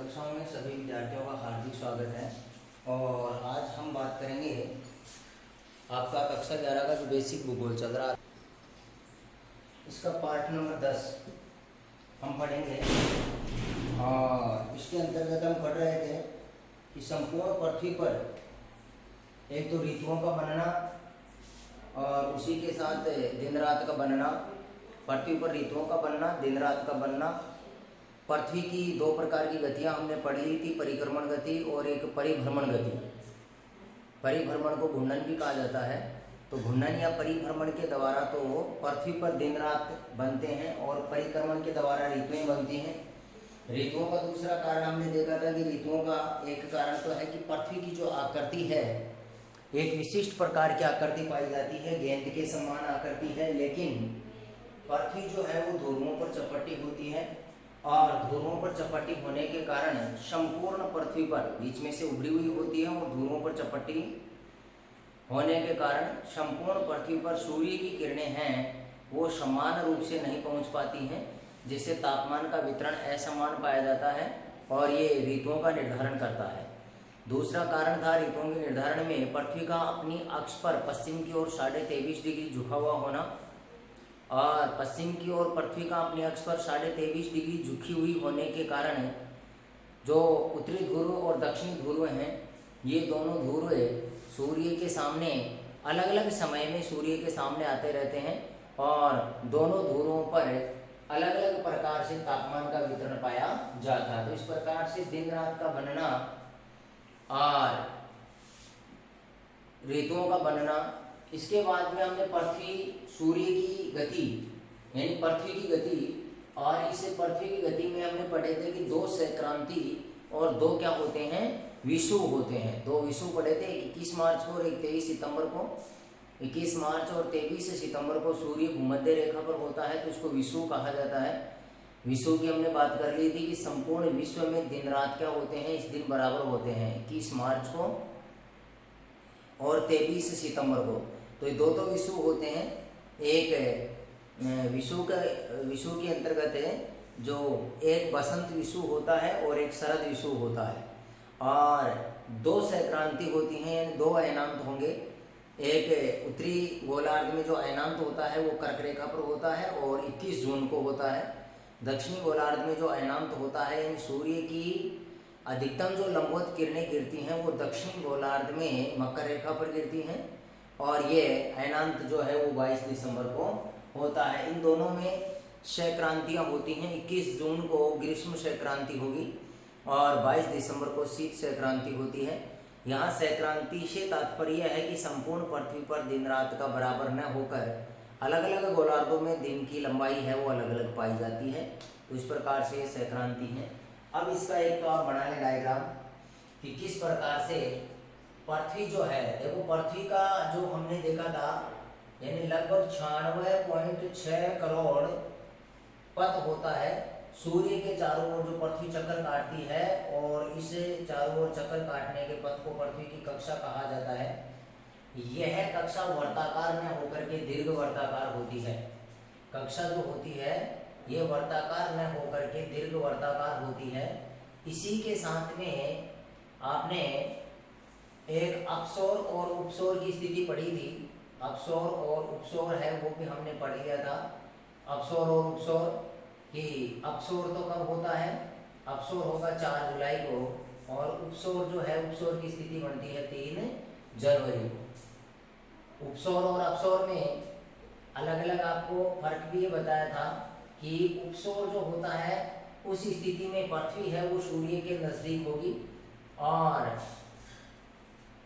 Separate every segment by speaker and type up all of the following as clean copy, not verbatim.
Speaker 1: कक्षाओं में सभी विद्यार्थियों का हार्दिक स्वागत है। और आज हम बात करेंगे आपका कक्षा 11 का जो बेसिक भूगोल चल रहा है, इसका पार्ट नंबर 10 हम पढ़ेंगे। और इसके अंतर्गत हम पढ़ रहे थे कि संपूर्ण पृथ्वी पर एक तो ऋतुओं का बनना और उसी के साथ दिन रात का बनना, पृथ्वी पर ऋतुओं का बनना, दिन रात का बनना। पृथ्वी की दो प्रकार की गतियां हमने पढ़ ली थी, परिक्रमण गति और एक परिभ्रमण गति। परिभ्रमण को घूर्णन भी कहा जाता है। तो घूर्णन या परिभ्रमण के द्वारा तो पृथ्वी पर दिन रात बनते हैं और परिक्रमण के द्वारा ऋतुएं बनती हैं। ऋतुओं का दूसरा कारण हमने देखा था कि ऋतुओं का एक कारण तो है कि पृथ्वी की जो आकृति है, एक विशिष्ट प्रकार की आकृति पाई जाती है, गेंद के समान आकृति है। लेकिन पृथ्वी जो है वो ध्रुवों पर चपटी होती है और ध्रुवों पर चपटी होने के कारण संपूर्ण पृथ्वी पर बीच में से उभरी हुई होती है और ध्रुवों पर चपटी होने के कारण संपूर्ण पृथ्वी पर सूर्य की किरणें हैं वो समान रूप से नहीं पहुंच पाती हैं, जिससे तापमान का वितरण असमान पाया जाता है और ये ऋतुओं का निर्धारण करता है। दूसरा कारण था ऋतुओं के निर्धारण में पृथ्वी का अपनी अक्ष पर पश्चिम की ओर 23.5 डिग्री झुका हुआ होना। और पश्चिम की ओर पृथ्वी का अपनी अक्ष पर 23.5 डिग्री झुकी हुई होने के कारण जो उत्तरी ध्रुव और दक्षिणी ध्रुव हैं, ये दोनों ध्रुव सूर्य के सामने अलग अलग समय में सूर्य के सामने आते रहते हैं और दोनों ध्रुवों पर अलग अलग प्रकार से तापमान का वितरण पाया जाता है। तो इस प्रकार से दिन रात का बनना और ऋतुओं का बनना। इसके बाद में हमने पृथ्वी सूर्य की गति यानी पृथ्वी की गति, और इस पृथ्वी की गति में हमने पढ़े थे कि दो संक्रांति और दो क्या होते हैं, विषुव होते हैं। दो विषुव पढ़े थे, 21 मार्च को और 23 सितंबर को। 21 मार्च और 23 सितंबर को सूर्य भूमध्य रेखा पर होता है तो उसको विषुव कहा जाता है। विषुव की हमने बात कर ली थी कि संपूर्ण विश्व में दिन रात क्या होते हैं, इस दिन बराबर होते हैं, 21 मार्च को और 23 सितंबर को। तो ये दो विषुव होते हैं। एक विषुव के अंतर्गत है जो एक बसंत विषुव होता है और एक शरद विषुव होता है। और दो संक्रांति होती हैं यानी दो अयनांत होंगे। एक उत्तरी गोलार्ध में जो अयनांत होता है वो कर्क रेखा पर होता है और 21 जून को होता है। दक्षिणी गोलार्ध में जो अयनांत होता है यानी सूर्य की अधिकतम जो लंबवत किरणें गिरती हैं वो दक्षिणी गोलार्ध में मकर रेखा पर गिरती हैं और ये अयनांत जो है वो 22 दिसंबर को होता है। इन दोनों में संक्रांतियाँ होती हैं। 21 जून को ग्रीष्म संक्रांति होगी और 22 दिसंबर को शीत संक्रांति होती है। यहाँ संक्रांति से तात्पर्य है कि संपूर्ण पृथ्वी पर दिन रात का बराबर न होकर अलग अलग गोलार्धों में दिन की लंबाई है वो अलग अलग पाई जाती है। तो इस प्रकार से संक्रांति है। अब इसका एक तो आप बना लें डायग्राम कि किस प्रकार से पृथ्वी जो है, देखो पृथ्वी का जो हमने देखा था यानी लगभग 96.6 करोड़ पथ होता है सूर्य के चारों ओर जो पृथ्वी चक्कर काटती है, और इस चारों ओर चक्कर काटने के पथ को पृथ्वी की कक्षा कहा जाता है। यह कक्षा वर्ताकार में होकर के दीर्घ वर्ताकार होती है। कक्षा जो होती है ये वर्ताकार में होकर के दीर्घ वर्ताकार होती है। इसी के साथ में आपने एक अपसौर और उपसौर की स्थिति पढ़ी थी। अपसौर और उपसौर है वो भी हमने पढ़ लिया था। अपसौर और उपसौर कि अपसौर तो कब होता है, अपसौर होगा 4 जुलाई को और उपसौर जो है उपसौर की स्थिति बनती है 3 जनवरी को। उपसौर और अपसौर में अलग अलग आपको फर्क भी ये बताया था कि उपसौर जो होता है उस स्थिति में पृथ्वी है वो सूर्य के नजदीक होगी और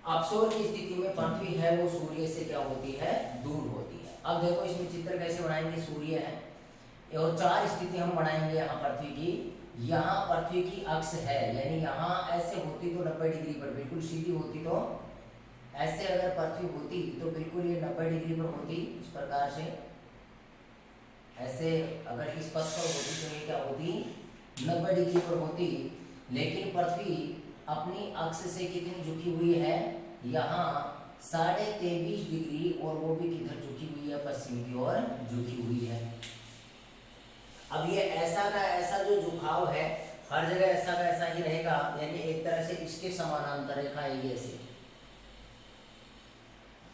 Speaker 1: अपसौर की स्थिति में पृथ्वी है वो सूर्य से क्या होती है, दूर होती है। अब देखो इसमें चित्र कैसे बनाएंगे, सूर्य है और 4 स्थिति हम बनाएंगे यहाँ पृथ्वी की। यहाँ पृथ्वी की अक्ष है यानी यहाँ ऐसे होती तो 90 डिग्री पर बिल्कुल सीधी होती, तो ऐसे अगर पृथ्वी होती तो बिल्कुल ये 90 डिग्री पर होती। इस प्रकार से ऐसे अगर इस पथ पर होती तो ये क्या होती, 90 डिग्री पर होती। लेकिन पृथ्वी अपनी अक्ष से कितनी झुकी हुई है, यहाँ 23.5 डिग्री, और वो भी किधर झुकी हुई है, पश्चिम की ओर झुकी हुई है। अब ये ऐसा का ऐसा जो झुकाव है हर जगह ऐसा का ऐसा ही रहेगा, यानी एक तरह से इसके समानांतर रेखा आएगी ऐसे,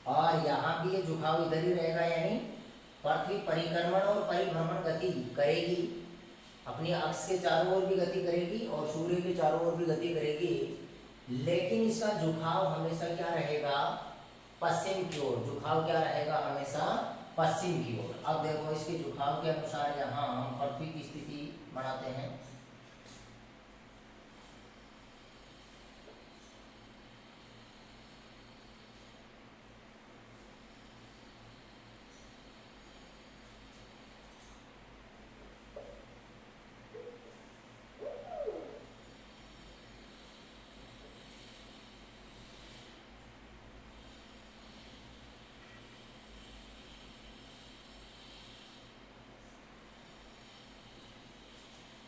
Speaker 1: और यहाँ भी ये झुकाव इधर ही रहेगा, यानी पृथ्वी परिक्रमण और परिभ्रमण गति करेगी, अपनी अक्ष के चारों ओर भी गति करेगी और सूर्य के चारों ओर भी गति करेगी, लेकिन इसका झुकाव हमेशा क्या रहेगा, पश्चिम की ओर। झुकाव क्या रहेगा, हमेशा पश्चिम की ओर। अब देखो इसके झुकाव के अनुसार यहाँ हम पृथ्वी की स्थिति बनाते हैं।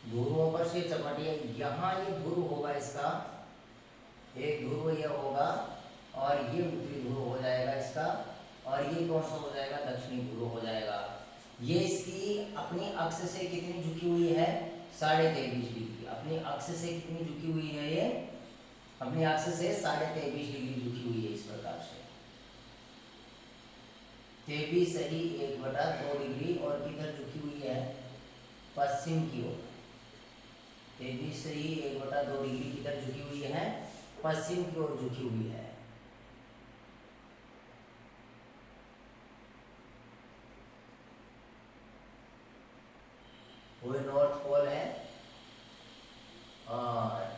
Speaker 1: ध्रुवों पर से चपाटियां, यहाँ ये ध्रुव होगा, इसका एक ध्रुव ये होगा और ये उत्तरी ध्रुव हो जाएगा इसका, और ये कौन सा हो जाएगा, दक्षिणी ध्रुव हो जाएगा। ये इसकी अपनी अक्ष से कितनी झुकी हुई है, 23.5 डिग्री। अपनी अक्ष से कितनी झुकी हुई है, ये अपनी अक्ष से 23.5 डिग्री झुकी हुई है इस प्रकार से। 23 सही 1/2 डिग्री, और किधर झुकी हुई है, पश्चिम की ओर। 23 सही 1/2 डिग्री किधर झुकी हुई है, पश्चिम की ओर झुकी हुई है। वो नॉर्थ पोल है, और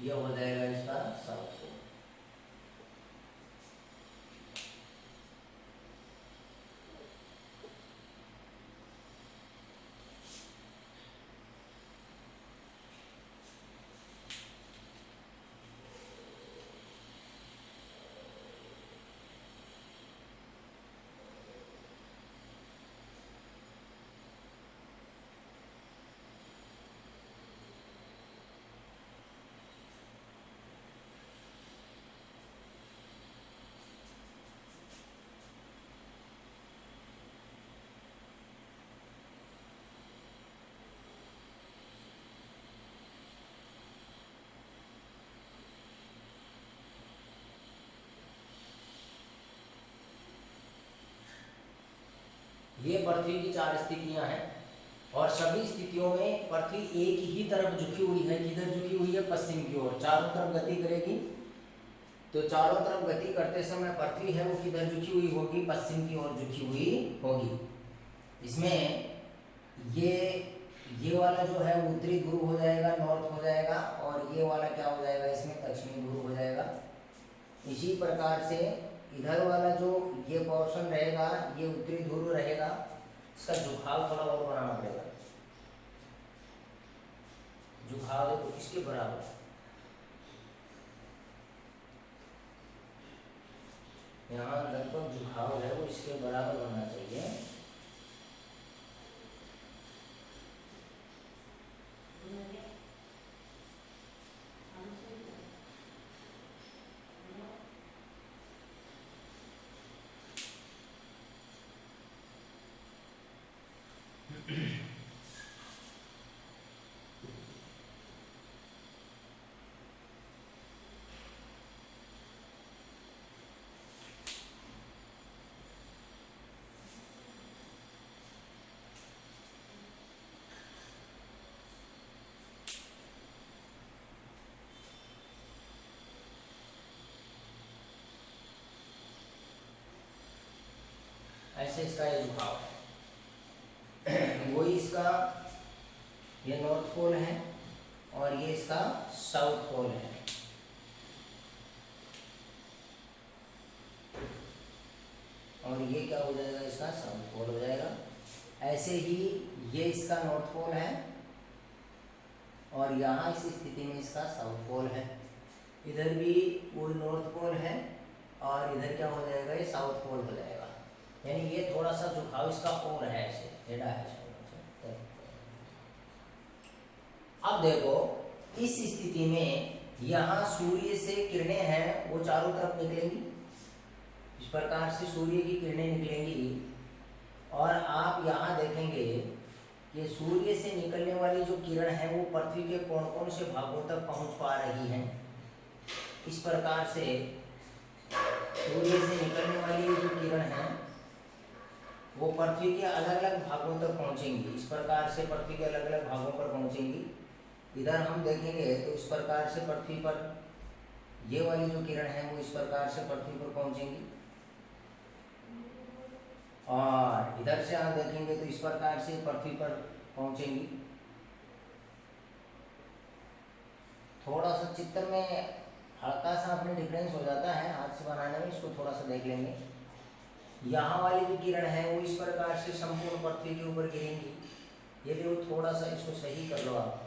Speaker 1: ये हो जाएगा इसका साउथ पोल। ये पृथ्वी की 4 स्थितियां हैं, और सभी स्थितियों में पृथ्वी एक ही तरफ झुकी हुई है। किधर झुकी हुई है, पश्चिम की ओर। चारों तरफ गति करेगी, तो चारों तरफ गति करते समय पृथ्वी है वो किधर झुकी हुई होगी, पश्चिम की ओर झुकी हुई होगी। इसमें ये वाला जो है उत्तरी ध्रुव हो जाएगा, नॉर्थ हो जाएगा, और ये वाला क्या हो जाएगा, इसमें दक्षिणी ध्रुव हो जाएगा। इसी प्रकार से इधर वाला जो ये पोर्शन रहेगा, ये उत्तरी ध्रुव रहेगा। इसका झुकाव थोड़ा और बनाना पड़ेगा। झुकाव देखो किसके बराबर, यहाँ लगभग झुकाव है वो इसके बराबर बनना चाहिए। ऐसे इसका ये झुकाव है। वही इसका ये नॉर्थ पोल है, और ये इसका साउथ पोल है। और ये क्या हो जाएगा, इसका साउथ पोल हो जाएगा। ऐसे ही ये इसका नॉर्थ पोल है, और यहाँ इस स्थिति में इसका साउथ पोल है। इधर भी वो नॉर्थ पोल है, और इधर क्या हो जाएगा, ये साउथ पोल हो जाएगा। यानी ये थोड़ा सा झुकाव इसका और है, ऐसे टेढ़ा है। अब देखो इस स्थिति में यहाँ सूर्य से किरणें हैं वो चारों तरफ निकलेंगी, इस प्रकार से सूर्य की किरणें निकलेंगी और आप यहाँ देखेंगे कि सूर्य से निकलने वाली जो किरण है वो पृथ्वी के कौन कौन से भागों तक पहुँच पा रही है। इस प्रकार से सूर्य से निकलने वाली जो किरण है वो पृथ्वी के अलग अलग भागों तक पहुँचेंगी। इस प्रकार से पृथ्वी के अलग अलग भागों पर पहुँचेंगी। इधर हम देखेंगे तो इस प्रकार से पृथ्वी पर ये वाली जो किरण है वो इस प्रकार से पृथ्वी पर पहुँचेंगी और इधर से आप देखेंगे तो इस प्रकार से पृथ्वी पर पहुंचेंगी। थोड़ा सा चित्र में हल्का सा अपने डिफरेंस हो जाता है हाथ से बनाने में, इसको थोड़ा सा देख लेंगे। यहाँ वाली जो किरण है वो इस प्रकार से संपूर्ण पृथ्वी के ऊपर गिरेंगी। ये देखो थोड़ा सा इसको सही कर लो आप,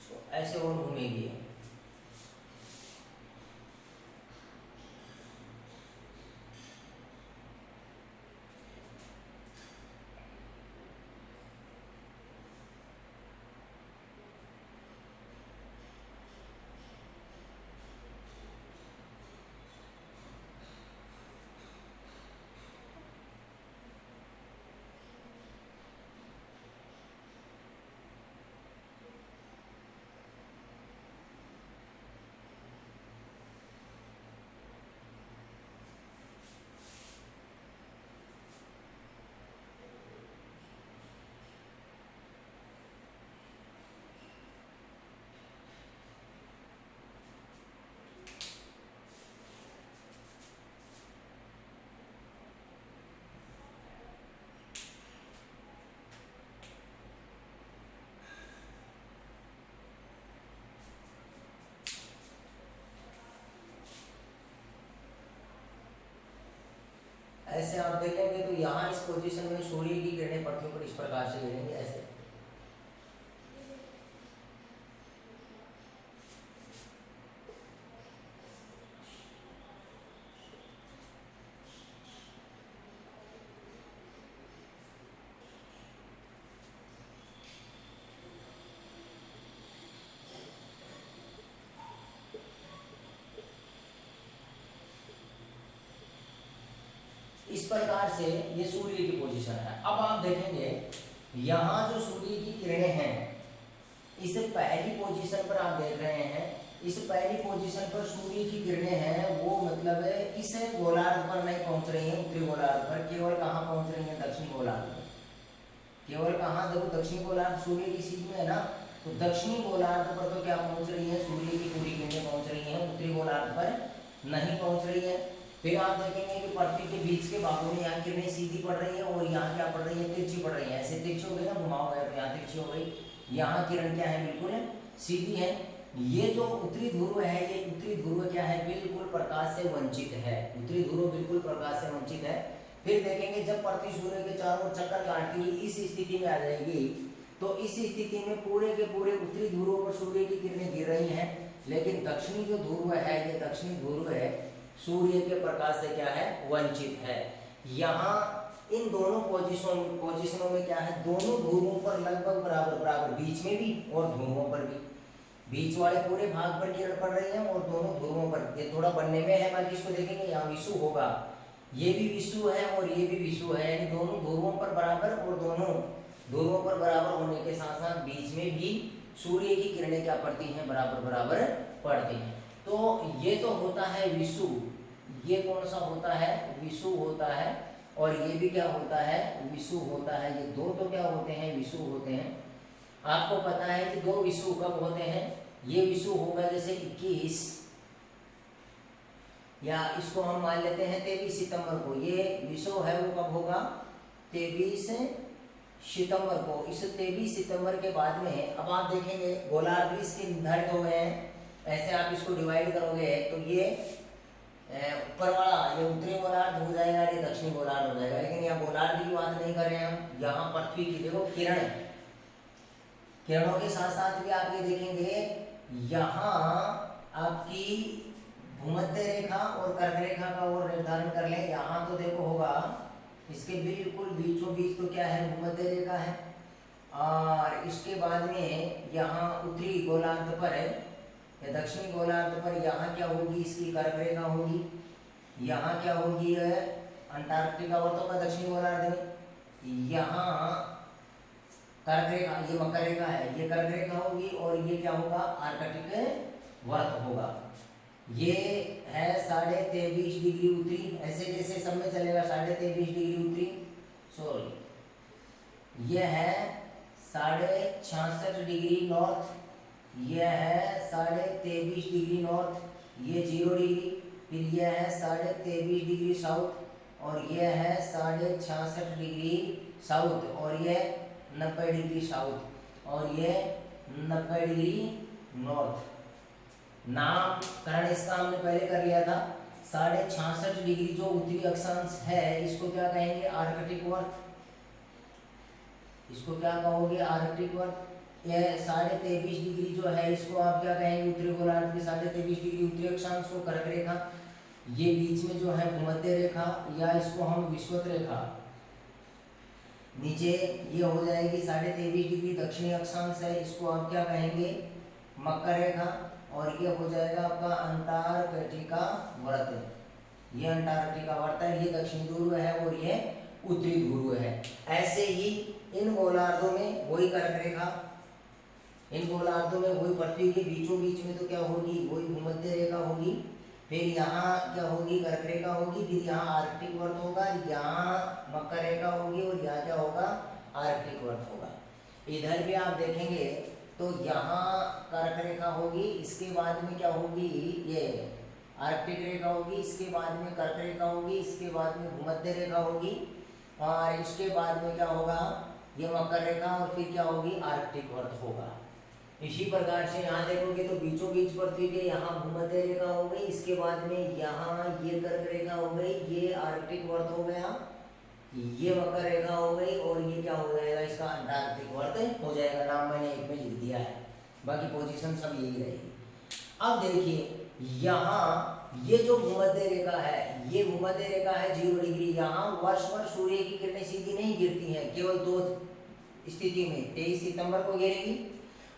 Speaker 1: इसको ऐसे और घूमेगी। ऐसे आप देखेंगे तो यहाँ इस पोजीशन में सूर्य की किरणें पृथ्वी पर इस प्रकार से गिरेंगे ऐसे। इस प्रकार से ये सूर्य की पोजीशन है। अब आप देखेंगे यहाँ जो सूर्य की किरणें हैं इस पहली पोजीशन पर आप देख रहे हैं, इस पहली पोजीशन पर सूर्य की किरणें हैं वो मतलब इस गोलार्ध पर नहीं पहुंच रही हैं, उत्तरी गोलार्ध पर, केवल कहाँ पहुंच रही है, दक्षिणी गोलार्ध पर। केवल कहाँ, देखो दक्षिणी गोलार्ध सूर्य की सीध में है ना, तो दक्षिणी गोलार्ध पर तो क्या पहुंच रही है, सूर्य की पूरी किरणें पहुंच रही हैं, उत्तरी गोलार्ध पर नहीं पहुंच रही है। फिर आप देखेंगे कि पृथ्वी के बीच के भागों में यहाँ किरणें सीधी पड़ रही है और यहाँ क्या पड़ रही है, तिरछी पड़ रही है। ऐसे तिरछी हो गई ना, घुमाव गया तो यहाँ तिरछी हो गई, यहाँ किरण क्या है, बिल्कुल सीधी है। ये जो उत्तरी ध्रुव है, ये उत्तरी ध्रुव क्या है, बिल्कुल प्रकाश से वंचित है, उत्तरी ध्रुव बिल्कुल प्रकाश से वंचित है। फिर देखेंगे जब पृथ्वी सूर्य के चारों ओर चक्कर काटती हुई इस स्थिति में आ जाएगी, तो इस स्थिति में पूरे के पूरे उत्तरी ध्रुव पर सूर्य की किरणें गिर रही हैं, लेकिन दक्षिणी जो ध्रुव है, ये दक्षिणी ध्रुव है, सूर्य के प्रकाश से क्या है, वंचित है। यहाँ इन दोनों पोजीशनों में क्या है, दोनों ध्रुवों पर लगभग बराबर बराबर, बीच में भी और ध्रुवों पर भी, बीच वाले पूरे भाग पर किरण पड़ रही है और दोनों ध्रुवों पर। ये थोड़ा बनने में है, बाकी इसको देखेंगे यहाँ विषु होगा, ये भी विषु है और ये भी विषु है, यानी दोनों ध्रुवों पर बराबर और दोनों ध्रुवों पर बराबर होने के साथ साथ बीच में भी सूर्य की किरणें क्या पड़ती हैं, बराबर बराबर पड़ती हैं। तो ये तो होता है विषु, ये कौन सा होता है, विषु होता है, और ये भी क्या होता है, विषु होता है। ये दो तो क्या होते हैं, विषु होते हैं। आपको पता है कि दो विषु कब होते हैं, ये विषु होगा जैसे 21, या इसको हम मान लेते हैं 23 सितंबर को, ये विषु है वो कब होगा, 23 सितंबर को। इस 23 सितंबर के बाद में अब आप देखेंगे गोलार्ध भी इसके निर्धारित हो गए हैं। ऐसे आप इसको डिवाइड करोगे तो ये ऊपर वाला ये उत्तरी गोलार्ध हो जाएगा, ये दक्षिणी गोलार्ध हो जाएगा। लेकिन यहाँ गोलार्ध की बात नहीं कर रहे हैं हम, यहाँ पृथ्वी की देखो किरण, किरणों के साथ साथ भी आप ये देखेंगे यहाँ आपकी भूमध्य रेखा और कर्क रेखा का और निर्धारण कर लें। यहाँ तो देखो होगा इसके बिल्कुल बीचों बीच तो क्या है, भूमध्य रेखा है, और इसके बाद में यहाँ उत्तरी गोलार्ध पर है या दक्षिणी गोलार्ध पर यहाँ क्या होगी, इसकी कर्क रेखा होगी, यहाँ क्या होगी, अंटार्कटिका वर्त होगा दक्षिणी गोलार्ध में। यहाँ कर्क रेखा, ये मकर रेखा है, ये कर्क रेखा होगी और ये क्या होगा, आर्कटिक वर्त होगा। ये है 23.5 डिग्री उत्तरी, ऐसे जैसे सब में चलेगा 23.5 डिग्री उत्तरी, सॉरी ये है 66.5 डिग्री नॉर्थ, ये है 23.5 डिग्री नॉर्थ, ये 0 डिग्री, फिर ये है 23.5 डिग्री साउथ और ये है 66.5 डिग्री साउथ और ये 90 डिग्री साउथ और ये 90 डिग्री नॉर्थ। नामकरण इसका हमने पहले कर लिया था। 66.5 डिग्री जो उत्तरी अक्षांश है इसको क्या कहेंगे, आर्कटिक वर्त। इसको क्या कहोगे, आर्कटिक वर्त। यह 23.5 डिग्री जो है इसको आप क्या कहेंगे, उत्तरी गोलार्ध के 23.5 डिग्री उत्तरी अक्षांश को कर्क रेखा। ये बीच में जो है भूमध्य रेखा या इसको हम विषुवत रेखा, नीचे ये हो जाएगी 23.5 डिग्री दक्षिणी अक्षांश है, इसको आप क्या कहेंगे, मकर रेखा। और ये हो जाएगा आपका अंटार्कटिका वर्त। ये अंटार्कटिका वर्त है, ये दक्षिणी ध्रुव है और ये उत्तरी ध्रुव है। ऐसे ही इन गोलार्धों में वही कर्क रेखा, इन गोलार्धों में वही पृथ्वी के बीचों बीच में तो क्या होगी, वही भूमध्य रेखा होगी। फिर यहाँ क्या होगी, कर्क रेखा होगी, फिर यहाँ आर्कटिक वर्त होगा, यहाँ मकर रेखा होगी और यहाँ क्या होगा, आर्कटिक वर्त होगा। इधर भी आप देखेंगे तो यहाँ कर्क रेखा होगी, इसके बाद में क्या होगी, ये आर्कटिक रेखा होगी, इसके बाद में कर्क रेखा होगी, इसके बाद में भूमध्य रेखा होगी और इसके बाद में क्या होगा, ये मकर रेखा और फिर क्या होगी, आर्कटिक वर्त होगा। इसी प्रकार से यहाँ देखोगे तो बीचों बीच पृथ्वी के यहाँ भूमध्य रेखा हो गई, इसके बाद में यहाँ ये कर्क रेखा हो गई, ये आर्कटिक वर्त हो गया, ये मकर रेखा हो गई और ये क्या हो जाएगा, इसका अंटार्कटिक वर्त हो जाएगा। नाम मैंने एक में लिख दिया है, बाकी पोजीशन सब यही रहेगी। अब देखिए यहाँ ये जो भूमध्य रेखा है, ये भूमध्य रेखा है 0 डिग्री। यहाँ वर्ष भर सूर्य की किरणें सीधी नहीं गिरती हैं, केवल 2 स्थिति में, 23 सितंबर को गिरेगी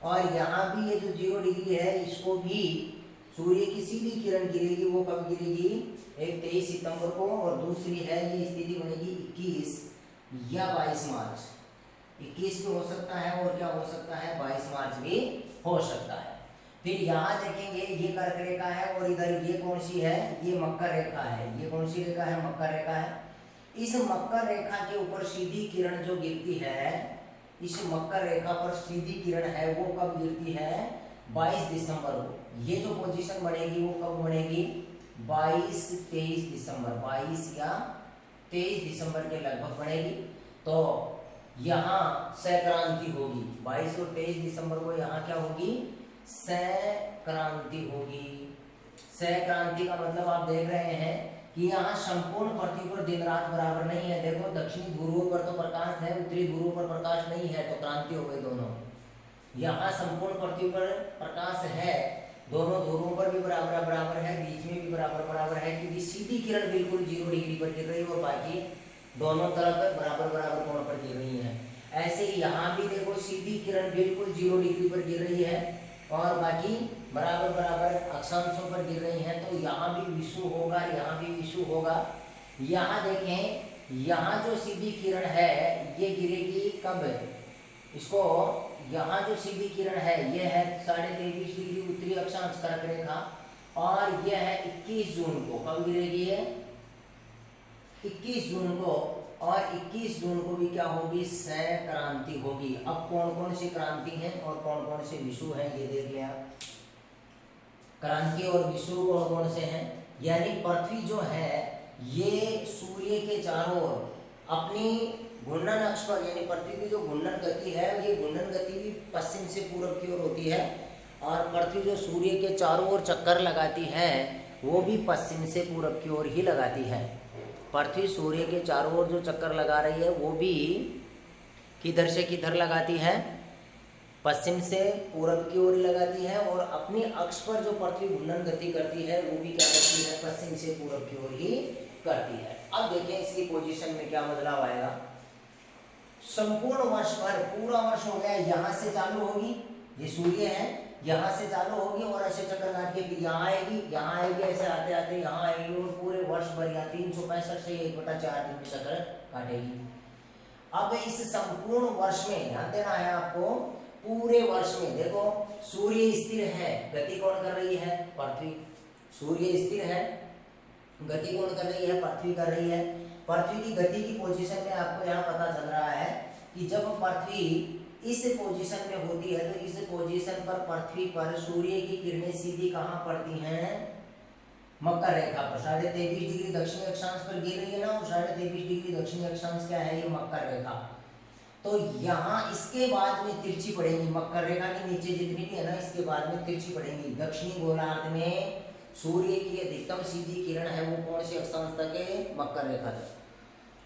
Speaker 1: और यहाँ भी ये जो 0 डिग्री है इसको भी सूर्य की सीधी किरण गिरेगी। वो कब गिरेगी, एक 23 सितंबर को और दूसरी है ये स्थिति बनेगी 21 या 22 मार्च। 21 भी हो सकता है और क्या हो सकता है, 22 मार्च भी हो सकता है। फिर यहाँ देखेंगे ये कर्क रेखा है और इधर ये कौन सी है, ये मकर रेखा है। ये कौन सी रेखा है, मकर रेखा है। इस मकर रेखा के ऊपर सीधी किरण जो गिरती है, इस मकर रेखा पर सीधी किरण है वो कब गिरती है, 22 दिसंबर को। ये जो पोजीशन बनेगी वो कब बनेगी, 22-23 दिसंबर, 22 या 23 दिसंबर के लगभग बनेगी। तो यहाँ संक्रांति होगी, 22 और 23 दिसंबर को यहाँ क्या होगी, संक्रांति होगी। संक्रांति का मतलब आप देख रहे हैं कि यहाँ संपूर्ण पृथ्वी पर दिन रात बराबर नहीं है। देखो दक्षिणी ध्रुवों पर तो प्रकाश है, उत्तरी ध्रुवों पर प्रकाश नहीं है, तो क्रांति हो गई दोनों। यहाँ संपूर्ण पृथ्वी पर प्रकाश है, दोनों ध्रुवों पर भी बराबर बराबर है, बीच में भी बराबर बराबर है, क्योंकि सीधी किरण बिल्कुल 0 डिग्री पर गिर रही है और बाकी दोनों तरफ बराबर बराबर कोण पर गिर रही है। ऐसे ही यहाँ भी देखो सीधी किरण बिल्कुल 0 डिग्री पर गिर रही है और बाकी बराबर बराबर अक्षांशों पर गिर रही हैं। तो यहाँ भी विषुव होगा, यहाँ भी विषुव होगा। यहाँ देखें, यहाँ जो सीधी किरण है ये गिरेगी कब, इसको यहाँ जो सीधी किरण है ये है 23.5 डिग्री उत्तरी अक्षांश कर्क रेखा और यह है 21 जून को। कब गिरेगी है, 21 जून को। और 21 जून को भी क्या होगी, संक्रांति होगी। अब कौन कौन सी क्रांति है और कौन कौन से विषुव है ये देख लिया। क्रांति और विषुव कौन कौन से हैं, यानी पृथ्वी जो है ये सूर्य के चारों ओर अपनी घूर्णन अक्ष पर, यानी पृथ्वी की जो घूर्णन गति है ये घूर्णन गति भी पश्चिम से पूर्व की ओर होती है और पृथ्वी जो सूर्य के चारों ओर चक्कर लगाती है वो भी पश्चिम से पूर्व की ओर ही लगाती है। पृथ्वी सूर्य के चारों ओर जो चक्कर लगा रही है वो भी किधर से किधर लगाती है, पश्चिम से पूरब की ओर लगाती है और अपनी अक्ष पर जो पृथ्वी घूर्णन गति करती है वो भी क्या करती है, पश्चिम से पूरब की ओर ही करती है। अब देखें इसकी पोजीशन में क्या बदलाव आएगा। संपूर्ण वर्ष भर, पूरा वर्ष हो गया, यहाँ से चालू होगी, ये सूर्य है, यहाँ से चालू होगी और ऐसे चक्कर काट के फिर यहाँ आएगी, ऐसे आते आते यहाँ आएगी और पूरे वर्ष भर या 365 से 1/4 दिन में चक्कर काटेगी। अब इस संपूर्ण वर्ष में ध्यान देना है आपको, पूरे वर्ष में देखो सूर्य स्थिर है, गति कौन कर रही है? पृथ्वी। सूर्य स्थिर है, गति कौन कर रही है? पृथ्वी कर रही है। पृथ्वी की गति की पोजीशन में आपको यहाँ पता चल रहा है कि जब पृथ्वी इस पोजीशन में होती है तो इस पोजीशन पर पृथ्वी पर सूर्य की किरणें सीधी कहाँ पड़ती हैं? मकर रेखा पर। 23.5 डिग्री दक्षिणी अक्षांश पर गिर रही है ना, और 23.5 डिग्री दक्षिणी अक्षांश क्या है? ये मकर रेखा। तो यहाँ इसके बाद में तिरछी पड़ेगी, मकर रेखा के नीचे जितनी भी है ना, इसके बाद में तिरछी पड़ेगी। दक्षिणी गोलार्ध में सूर्य की अधिकतम सीधी किरण है वो कौन से अक्षांश तक है? मकर रेखा तक।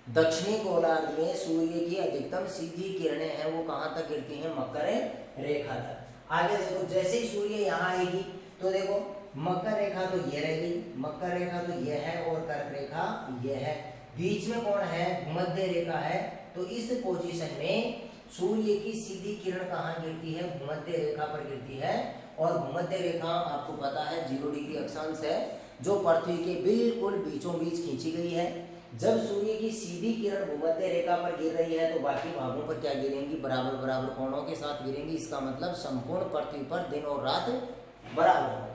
Speaker 1: दक्षिणी गोलार्ध में सूर्य की अधिकतम सीधी किरणें हैं वो कहाँ तक गिरती हैं? मकर रेखा तक। आगे देखो, जैसे ही सूर्य यहाँ आएगी तो देखो मकर रेखा तो ये रह गई, मकर रेखा तो ये है, और कर्क रेखा ये है। बीच में कौन है? भूमध्य रेखा है। तो इस पोजीशन में सूर्य की सीधी किरण कहाँ गिरती है? भूमध्य रेखा पर गिरती है। और भूमध्य रेखा आपको पता है 0 डिग्री अक्षांश है, जो पृथ्वी के बिल्कुल बीचों बीच खींची गई है। जब सूर्य की सीधी किरण भूमध्य रेखा पर गिर रही है तो बाकी भागों पर क्या गिरेंगी? बराबर बराबर कोणों के साथ गिरेंगी। इसका मतलब संपूर्ण पृथ्वी पर दिन और रात बराबर हो गया।